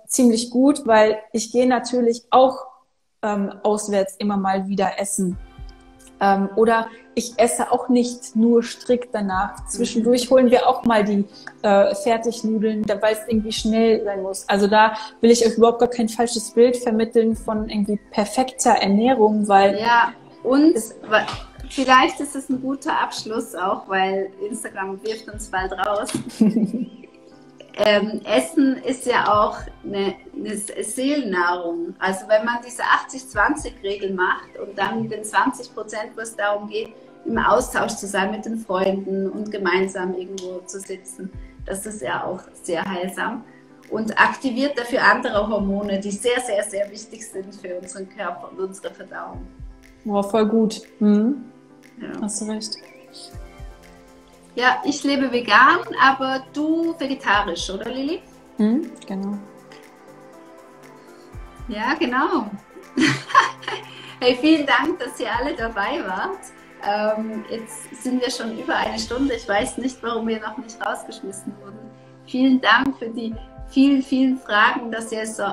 ziemlich gut, weil ich gehe natürlich auch auswärts immer mal wieder essen. Oder ich esse auch nicht nur strikt danach. Zwischendurch holen wir auch mal die Fertignudeln, weil es irgendwie schnell sein muss. Also da will ich euch überhaupt gar kein falsches Bild vermitteln von irgendwie perfekter Ernährung, weil Und vielleicht ist es ein guter Abschluss auch, weil Instagram wirft uns bald raus. Essen ist ja auch eine Seelennahrung. Also wenn man diese 80-20-Regel macht und dann mit den 20%, wo es darum geht, im Austausch zu sein mit den Freunden und gemeinsam irgendwo zu sitzen, das ist ja auch sehr heilsam und aktiviert dafür andere Hormone, die sehr, sehr, sehr wichtig sind für unseren Körper und unsere Verdauung. Wow, voll gut. Mhm. Ja. Hast du recht. Ja, ich lebe vegan, aber du vegetarisch, oder Lilly? Mhm, genau. Ja, genau. Hey, vielen Dank, dass ihr alle dabei wart. Jetzt sind wir schon über eine Stunde. Ich weiß nicht, warum wir noch nicht rausgeschmissen wurden. Vielen Dank für die vielen, vielen Fragen, dass ihr es so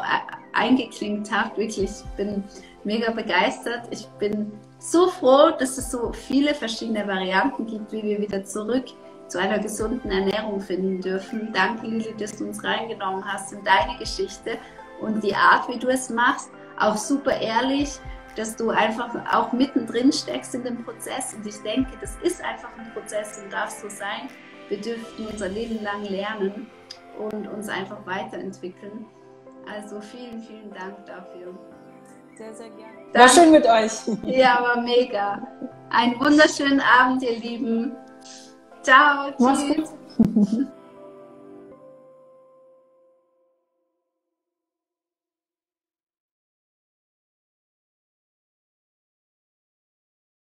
eingeklinkt habt. Wirklich, ich bin mega begeistert. Ich bin so froh, dass es so viele verschiedene Varianten gibt, wie wir wieder zurück zu einer gesunden Ernährung finden dürfen. Danke, Lilly, dass du uns reingenommen hast in deine Geschichte und die Art, wie du es machst. Auch super ehrlich, dass du einfach auch mittendrin steckst in dem Prozess. Und ich denke, das ist einfach ein Prozess und darf so sein. Wir dürfen unser Leben lang lernen und uns einfach weiterentwickeln. Also vielen, vielen Dank dafür. Sehr, sehr gerne. War schön mit euch. Ja, war mega. Einen wunderschönen Abend, ihr Lieben. Ciao. Mach's Tschüss. gut.